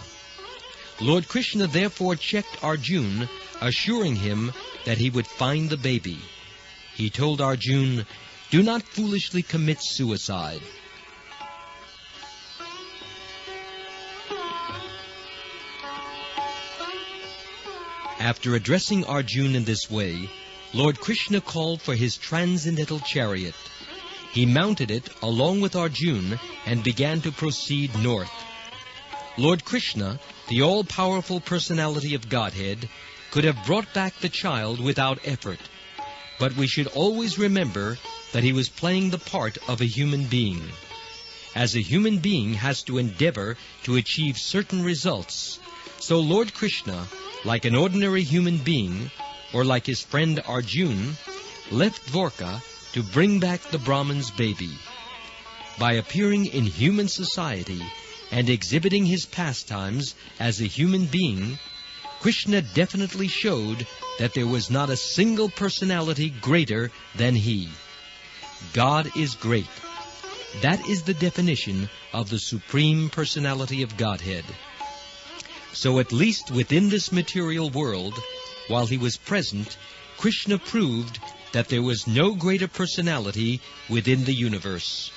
Lord Krishna therefore checked Arjuna, assuring him that he would find the baby. He told Arjuna, "Do not foolishly commit suicide." After addressing Arjuna in this way, Lord Krishna called for his transcendental chariot. He mounted it along with Arjuna and began to proceed north. Lord Krishna, the all-powerful personality of Godhead, could have brought back the child without effort. But we should always remember that he was playing the part of a human being. As a human being has to endeavor to achieve certain results, so Lord Krishna, like an ordinary human being, or like his friend Arjuna, left Dwarka to bring back the Brahman's baby. By appearing in human society and exhibiting his pastimes as a human being, Krishna definitely showed that there was not a single personality greater than he. God is great. That is the definition of the Supreme Personality of Godhead. So at least within this material world, while he was present, Krishna proved that there was no greater personality within the universe.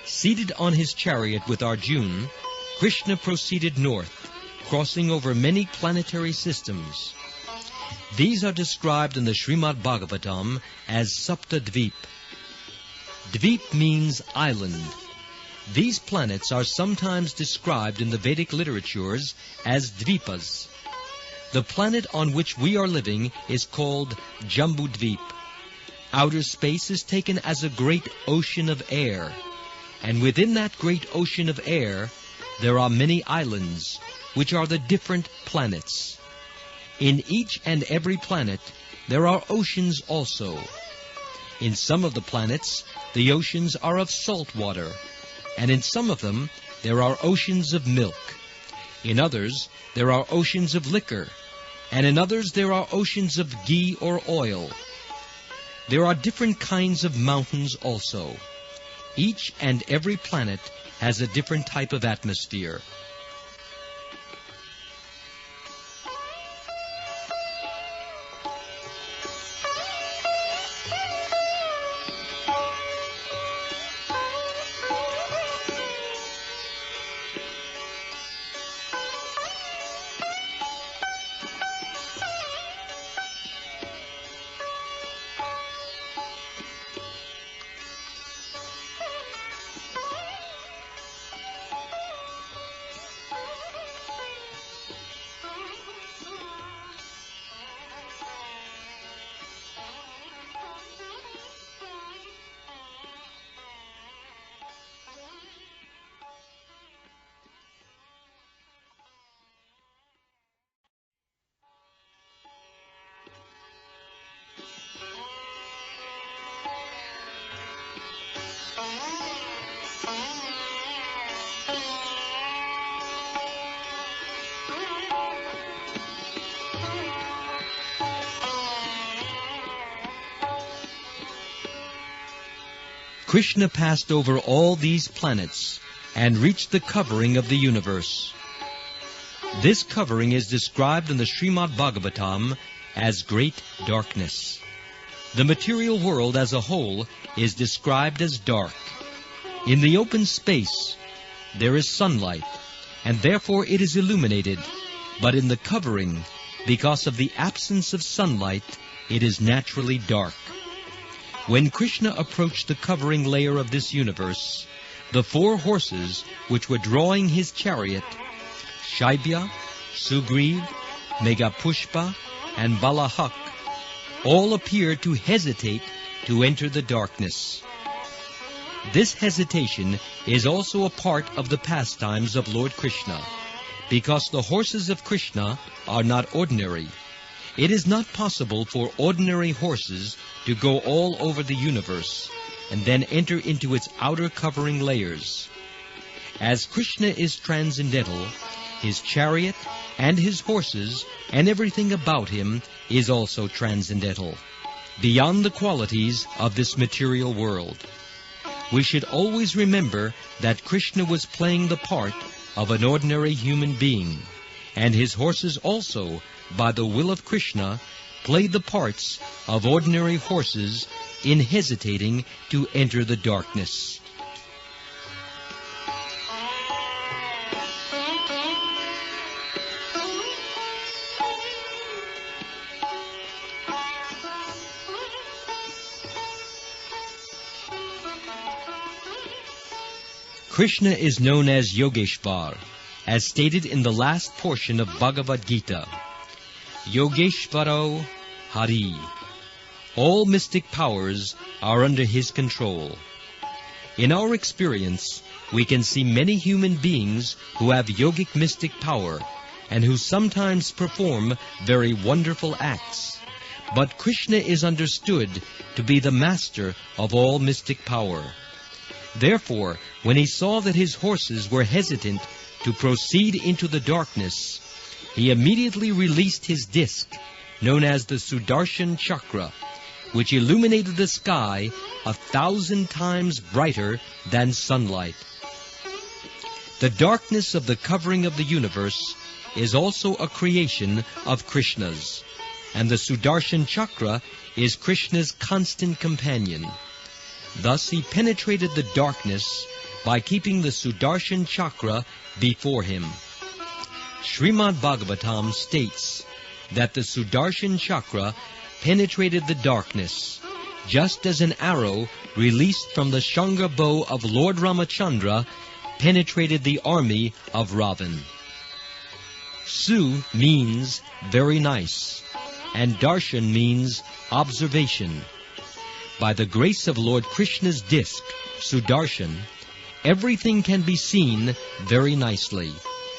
Seated on his chariot with Arjuna, Krishna proceeded north, crossing over many planetary systems. These are described in the Srimad Bhagavatam as Sapta Dvip. Dvip means island. These planets are sometimes described in the Vedic literatures as Dvipas. The planet on which we are living is called Jambudvip. Outer space is taken as a great ocean of air, and within that great ocean of air there are many islands, which are the different planets. In each and every planet there are oceans also. In some of the planets the oceans are of salt water, and in some of them there are oceans of milk. In others there are oceans of liquor, and in others there are oceans of ghee or oil. There are different kinds of mountains also. Each and every planet has a different type of atmosphere. Krishna passed over all these planets and reached the covering of the universe. This covering is described in the Srimad Bhagavatam as great darkness. The material world as a whole is described as dark. In the open space, there is sunlight, and therefore it is illuminated. But in the covering, because of the absence of sunlight, it is naturally dark. When Krishna approached the covering layer of this universe, the 4 horses which were drawing his chariot, Shaibya, Sugriv, Megapushpa, and Balahak, all appeared to hesitate to enter the darkness. This hesitation is also a part of the pastimes of Lord Krishna, because the horses of Krishna are not ordinary. It is not possible for ordinary horses to go all over the universe and then enter into its outer covering layers. As Krishna is transcendental, his chariot and his horses and everything about him is also transcendental, beyond the qualities of this material world. We should always remember that Krishna was playing the part of an ordinary human being, and his horses also, by the will of Krishna, played the parts of ordinary horses in hesitating to enter the darkness. Krishna is known as Yogeshvar, as stated in the last portion of Bhagavad Gita. Yogeshvaro Hari. All mystic powers are under his control. In our experience, we can see many human beings who have yogic mystic power and who sometimes perform very wonderful acts. But Krishna is understood to be the master of all mystic power. Therefore, when he saw that his horses were hesitant to proceed into the darkness, he immediately released his disc, known as the Sudarshan Chakra, which illuminated the sky 1,000 times brighter than sunlight. The darkness of the covering of the universe is also a creation of Krishna's, and the Sudarshan Chakra is Krishna's constant companion. Thus he penetrated the darkness by keeping the Sudarshan Chakra before him. Srimad Bhagavatam states that the Sudarshan Chakra penetrated the darkness, just as an arrow released from the Shanga bow of Lord Ramachandra penetrated the army of Ravan. Su means very nice, and Darshan means observation. By the grace of Lord Krishna's disc, Sudarshan, everything can be seen very nicely,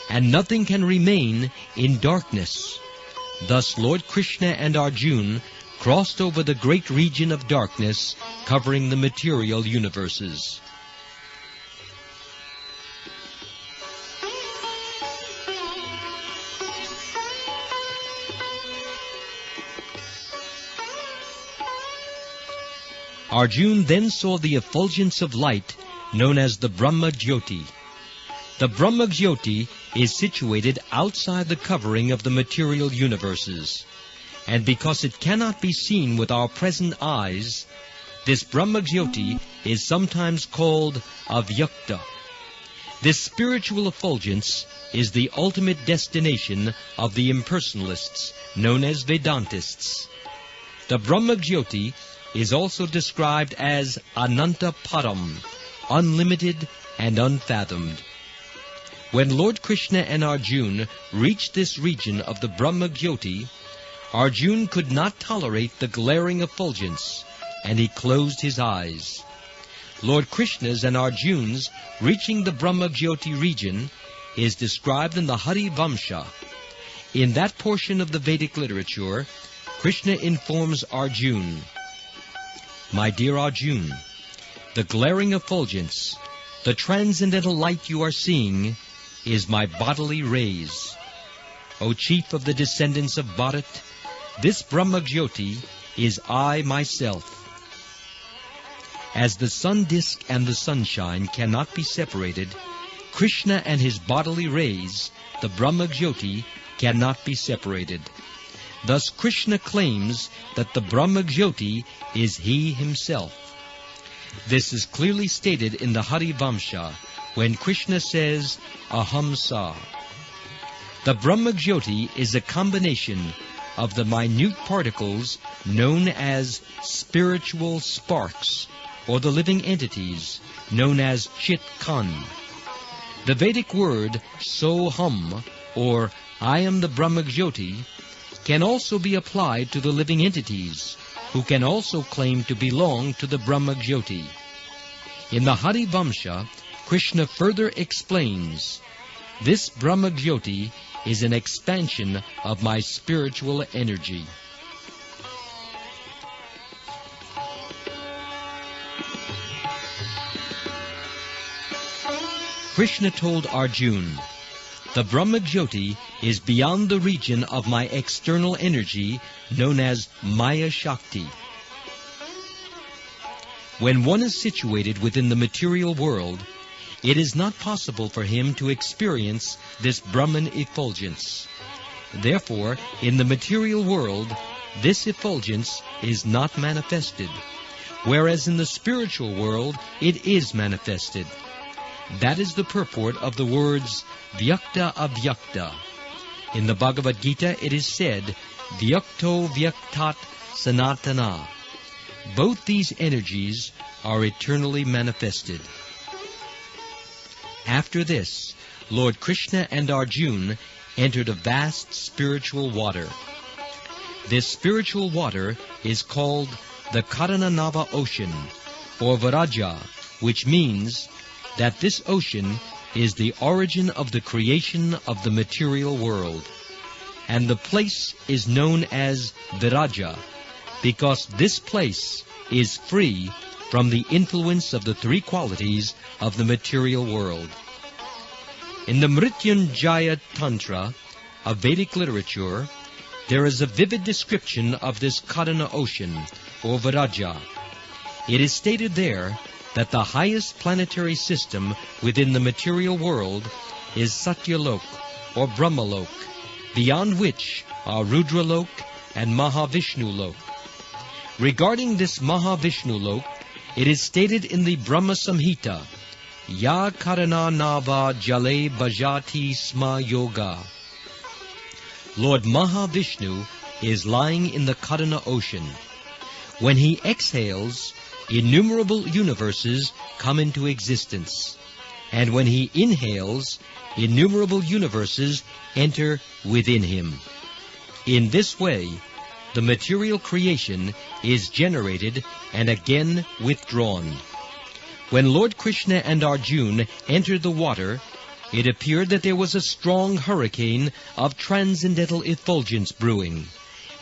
and nothing can remain in darkness. Thus Lord Krishna and Arjuna crossed over the great region of darkness covering the material universes. Arjuna then saw the effulgence of light known as the Brahma Jyoti. The Brahma Jyoti is situated outside the covering of the material universes, and because it cannot be seen with our present eyes, this Brahma Jyoti is sometimes called Avyakta. This spiritual effulgence is the ultimate destination of the impersonalists, known as Vedantists. The Brahma Jyoti is also described as Ananta Param, unlimited and unfathomed. When Lord Krishna and Arjuna reached this region of the Brahma Jyoti, Arjuna could not tolerate the glaring effulgence, and he closed his eyes. Lord Krishna's and Arjuna's reaching the Brahma Jyoti region is described in the Hari Vamsha. In that portion of the Vedic literature, Krishna informs Arjuna, "My dear Arjuna, the glaring effulgence, the transcendental light you are seeing, is my bodily rays. O chief of the descendants of Bharat, this Brahma-jyoti is I myself. As the sun disk and the sunshine cannot be separated, Krishna and his bodily rays, the Brahma-jyoti, cannot be separated. Thus Krishna claims that the Brahma-jyoti is he himself. This is clearly stated in the Hari Vamsha, when Krishna says, Aham Sa. The Brahma-jyoti is a combination of the minute particles known as spiritual sparks, or the living entities known as Chit Kan. The Vedic word Soham, or I am the Brahma-jyoti, can also be applied to the living entities, who can also claim to belong to the Brahma-jyoti. In the Hari Vamsha, Krishna further explains, this Brahma-jyoti is an expansion of my spiritual energy. Krishna told Arjuna, the Brahma-jyoti is beyond the region of my external energy known as Maya Shakti. When one is situated within the material world, it is not possible for him to experience this Brahman effulgence. Therefore, in the material world, this effulgence is not manifested, whereas in the spiritual world, it is manifested. That is the purport of the words Vyakta Avyakta. In the Bhagavad Gita it is said, Vyakto Vyaktat Sanatana. Both these energies are eternally manifested. After this, Lord Krishna and Arjuna entered a vast spiritual water. This spiritual water is called the Kṛṣṇa ocean, or Viraja, which means that this ocean is the origin of the creation of the material world. And the place is known as Viraja, because this place is free from the influence of the three qualities of the material world. In the Mrityunjaya Tantra, a Vedic literature, there is a vivid description of this Kṛṣṇa ocean, or Viraja. It is stated there that the highest planetary system within the material world is Satyalok, or Brahmalok, beyond which are Rudralok and Mahavishnu-lok. Regarding this Mahavishnu-lok, it is stated in the Brahma Samhita, Ya Karana Nava Jale Bhajati Sma Yoga. Lord Mahavishnu is lying in the Kṛṣṇa ocean. When he exhales, innumerable universes come into existence, and when he inhales, innumerable universes enter within him. In this way, the material creation is generated and again withdrawn. When Lord Krishna and Arjuna entered the water, it appeared that there was a strong hurricane of transcendental effulgence brewing,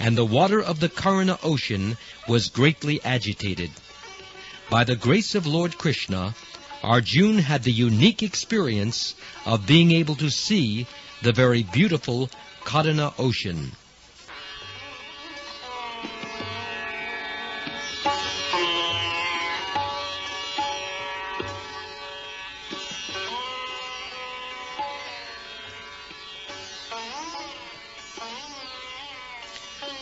and the water of the Kṛṣṇa ocean was greatly agitated. By the grace of Lord Krishna, Arjuna had the unique experience of being able to see the very beautiful Kṛṣṇa ocean.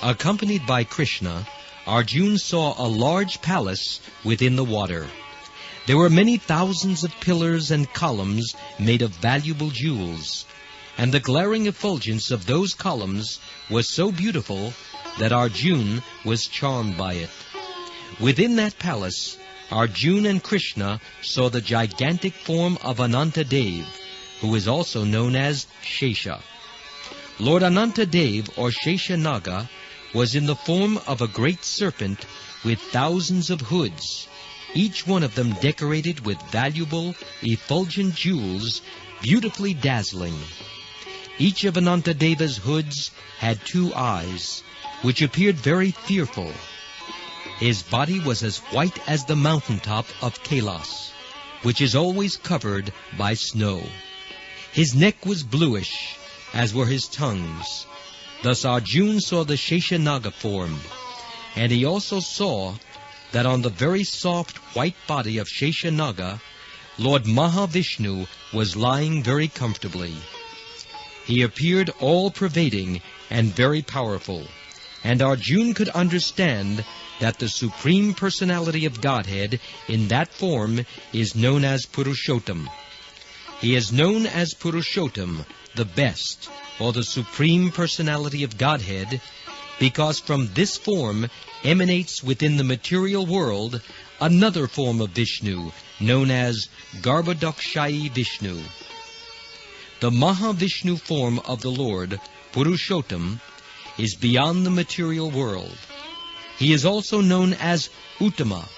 Accompanied by Krishna, Arjuna saw a large palace within the water. There were many thousands of pillars and columns made of valuable jewels, and the glaring effulgence of those columns was so beautiful that Arjuna was charmed by it. Within that palace, Arjuna and Krishna saw the gigantic form of Anantadev, who is also known as Shesha. Lord Anantadev, or Sheshanaga, was in the form of a great serpent with thousands of hoods, each one of them decorated with valuable, effulgent jewels, beautifully dazzling. Each of Anantadeva's hoods had 2 eyes, which appeared very fearful. His body was as white as the mountaintop of Kailas, which is always covered by snow. His neck was bluish, as were his tongues. Thus Arjuna saw the Sheshanaga form, and he also saw that on the very soft white body of Sheshanaga, Lord Mahavishnu was lying very comfortably. He appeared all-pervading and very powerful, and Arjuna could understand that the Supreme Personality of Godhead in that form is known as Purushottam. He is known as Purushottam, the best, or the Supreme Personality of Godhead, because from this form emanates within the material world another form of Vishnu, known as Garbhodakshayi Vishnu. The Mahavishnu form of the Lord, Purushottam, is beyond the material world. He is also known as Uttama.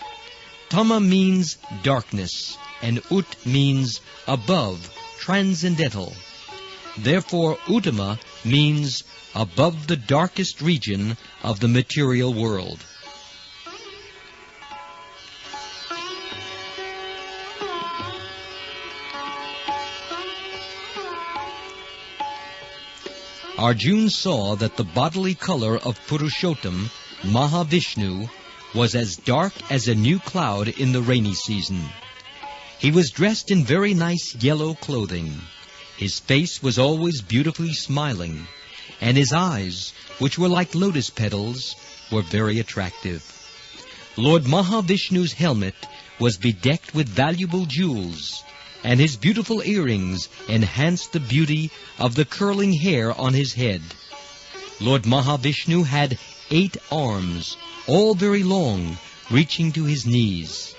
Tama means darkness, and Ut means above, transcendental. Therefore, Uttama means above the darkest region of the material world. Arjuna saw that the bodily color of Purushottam, Mahavishnu, was as dark as a new cloud in the rainy season. He was dressed in very nice yellow clothing. His face was always beautifully smiling, and his eyes, which were like lotus petals, were very attractive. Lord Mahavishnu's helmet was bedecked with valuable jewels, and his beautiful earrings enhanced the beauty of the curling hair on his head. Lord Mahavishnu had 8 arms, all very long, reaching to his knees.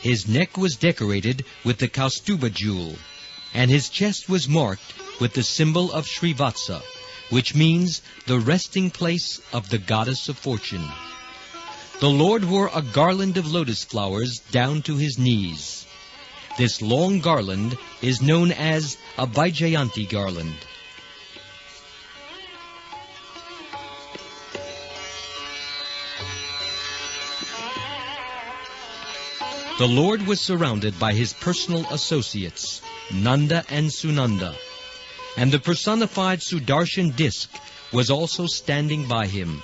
His neck was decorated with the Kaustuba jewel, and his chest was marked with the symbol of Srivatsa, which means the resting place of the goddess of fortune. The Lord wore a garland of lotus flowers down to his knees. This long garland is known as a Vaijayanti garland. The Lord was surrounded by his personal associates, Nanda and Sunanda, and the personified Sudarshan disk was also standing by him.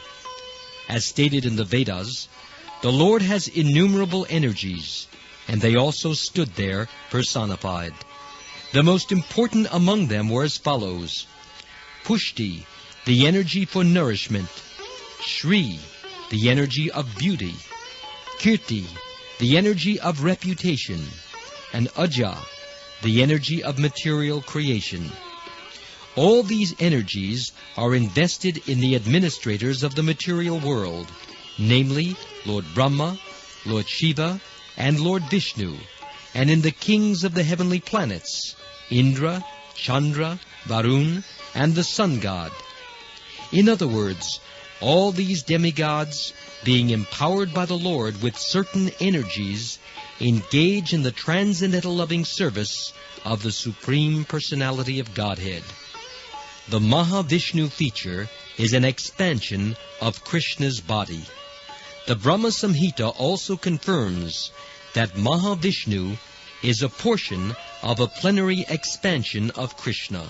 As stated in the Vedas, the Lord has innumerable energies, and they also stood there personified. The most important among them were as follows: Pushti, the energy for nourishment; Shri, the energy of beauty; Kirti, the energy of reputation; and Aja, the energy of material creation. All these energies are invested in the administrators of the material world, namely Lord Brahma, Lord Shiva, and Lord Vishnu, and in the kings of the heavenly planets, Indra, Chandra, Varun, and the sun god. In other words, all these demigods, being empowered by the Lord with certain energies, engage in the transcendental loving service of the Supreme Personality of Godhead. The Mahavishnu feature is an expansion of Krishna's body. The Brahma Samhita also confirms that Mahavishnu is a portion of a plenary expansion of Krishna.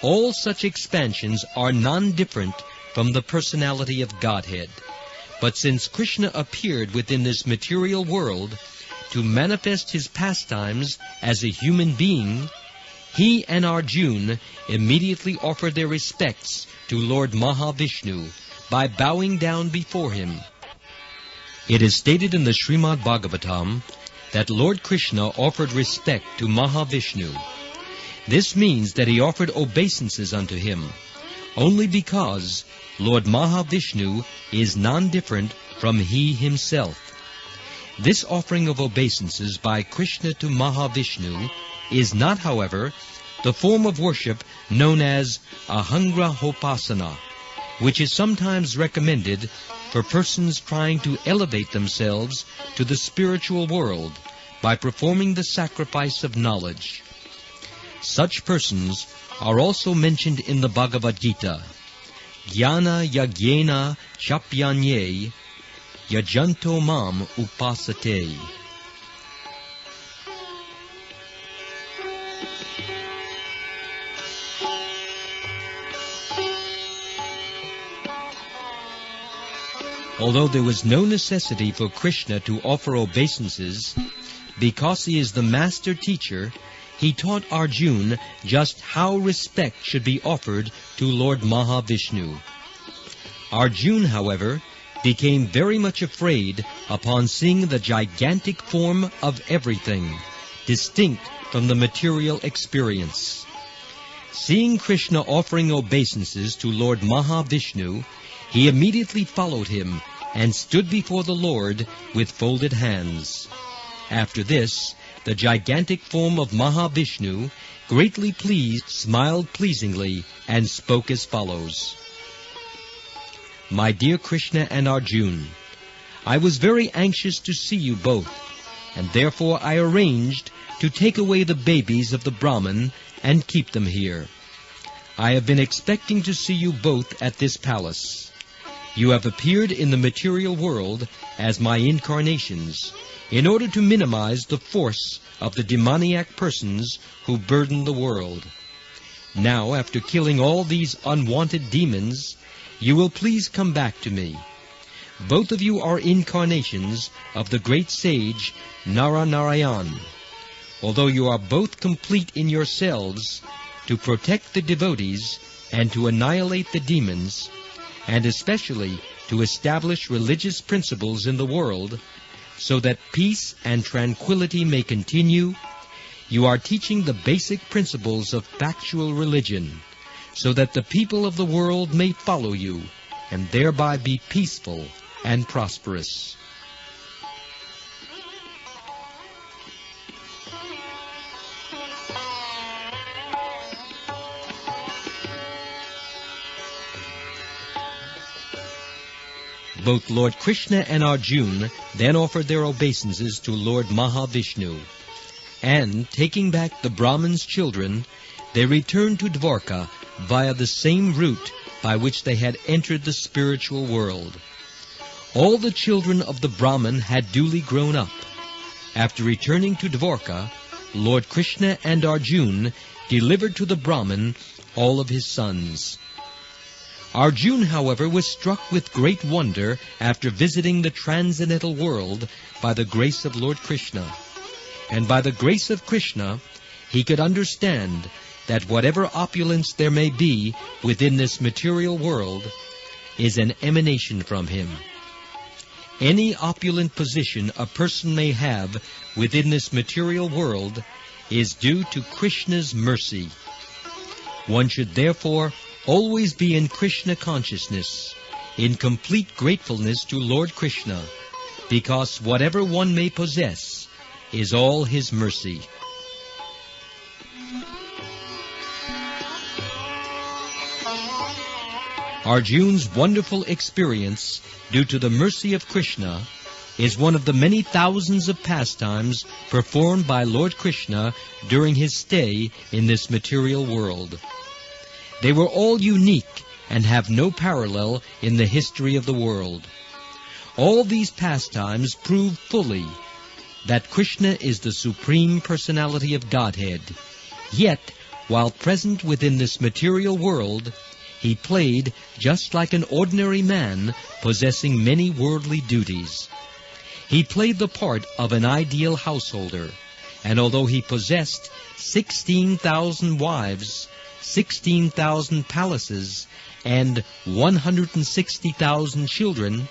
All such expansions are non-different from the personality of Godhead. But since Krishna appeared within this material world to manifest his pastimes as a human being, he and Arjuna immediately offered their respects to Lord Mahavishnu by bowing down before him. It is stated in the Srimad Bhagavatam that Lord Krishna offered respect to Mahavishnu. This means that he offered obeisances unto him, only because Lord Mahavishnu is non-different from he himself. This offering of obeisances by Krishna to Mahavishnu is not, however, the form of worship known as Ahangrahopasana, which is sometimes recommended for persons trying to elevate themselves to the spiritual world by performing the sacrifice of knowledge. Such persons are also mentioned in the Bhagavad Gita. Jnana yagyena chapyanye yajanto mam upasate. Although there was no necessity for Krishna to offer obeisances, because he is the master teacher, he taught Arjuna just how respect should be offered to Lord Mahavishnu. Arjuna, however, became very much afraid upon seeing the gigantic form of everything, distinct from the material experience. Seeing Krishna offering obeisances to Lord Mahavishnu, he immediately followed him and stood before the Lord with folded hands. After this, the gigantic form of Mahavishnu, greatly pleased, smiled pleasingly and spoke as follows. My dear Krishna and Arjuna, I was very anxious to see you both, and therefore I arranged to take away the babies of the Brahman and keep them here. I have been expecting to see you both at this palace. You have appeared in the material world as my incarnations, in order to minimize the force of the demoniac persons who burden the world. Now, after killing all these unwanted demons, you will please come back to me. Both of you are incarnations of the great sage Narayan. Although you are both complete in yourselves to protect the devotees and to annihilate the demons, and especially to establish religious principles in the world, so that peace and tranquility may continue, you are teaching the basic principles of factual religion, so that the people of the world may follow you, and thereby be peaceful and prosperous. Both Lord Krishna and Arjuna then offered their obeisances to Lord Mahavishnu, and, taking back the Brahman's children, they returned to Dwarka via the same route by which they had entered the spiritual world. All the children of the Brahman had duly grown up. After returning to Dwarka, Lord Krishna and Arjuna delivered to the Brahman all of his sons. Arjuna, however, was struck with great wonder after visiting the transcendental world by the grace of Lord Krishna. And by the grace of Krishna, he could understand that whatever opulence there may be within this material world is an emanation from him. Any opulent position a person may have within this material world is due to Krishna's mercy. One should therefore always be in Krishna consciousness, in complete gratefulness to Lord Krishna, because whatever one may possess is all his mercy. Arjuna's wonderful experience, due to the mercy of Krishna, is one of the many thousands of pastimes performed by Lord Krishna during his stay in this material world. They were all unique and have no parallel in the history of the world. All these pastimes prove fully that Krishna is the Supreme Personality of Godhead. Yet, while present within this material world, he played just like an ordinary man possessing many worldly duties. He played the part of an ideal householder, and although he possessed 16,000 wives, 16,000 palaces, and 160,000 children,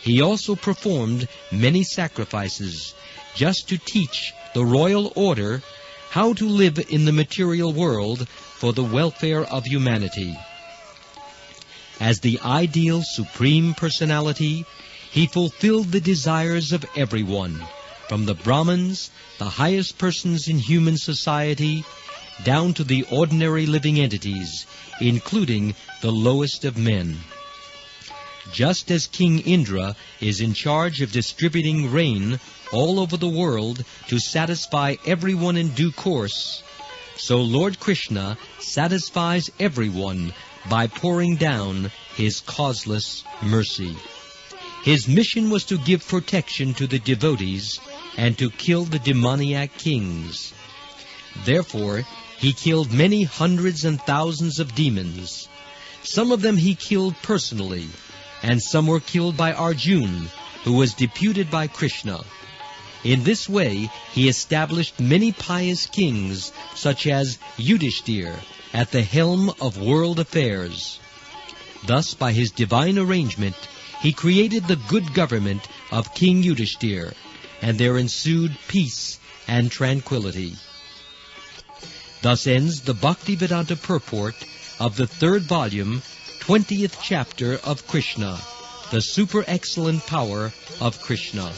he also performed many sacrifices just to teach the royal order how to live in the material world for the welfare of humanity. As the ideal Supreme Personality, he fulfilled the desires of everyone, from the Brahmins, the highest persons in human society, down to the ordinary living entities, including the lowest of men. Just as King Indra is in charge of distributing rain all over the world to satisfy everyone in due course, so Lord Krishna satisfies everyone by pouring down his causeless mercy. His mission was to give protection to the devotees and to kill the demoniac kings. Therefore, he killed many hundreds and thousands of demons. Some of them he killed personally, and some were killed by Arjuna, who was deputed by Krishna. In this way, he established many pious kings, such as Yudhishthir, at the helm of world affairs. Thus, by his divine arrangement, he created the good government of King Yudhishthir, and there ensued peace and tranquility. Thus ends the Bhaktivedanta purport of the 3rd volume, 20th chapter of Krishna, the super excellent power of Krishna.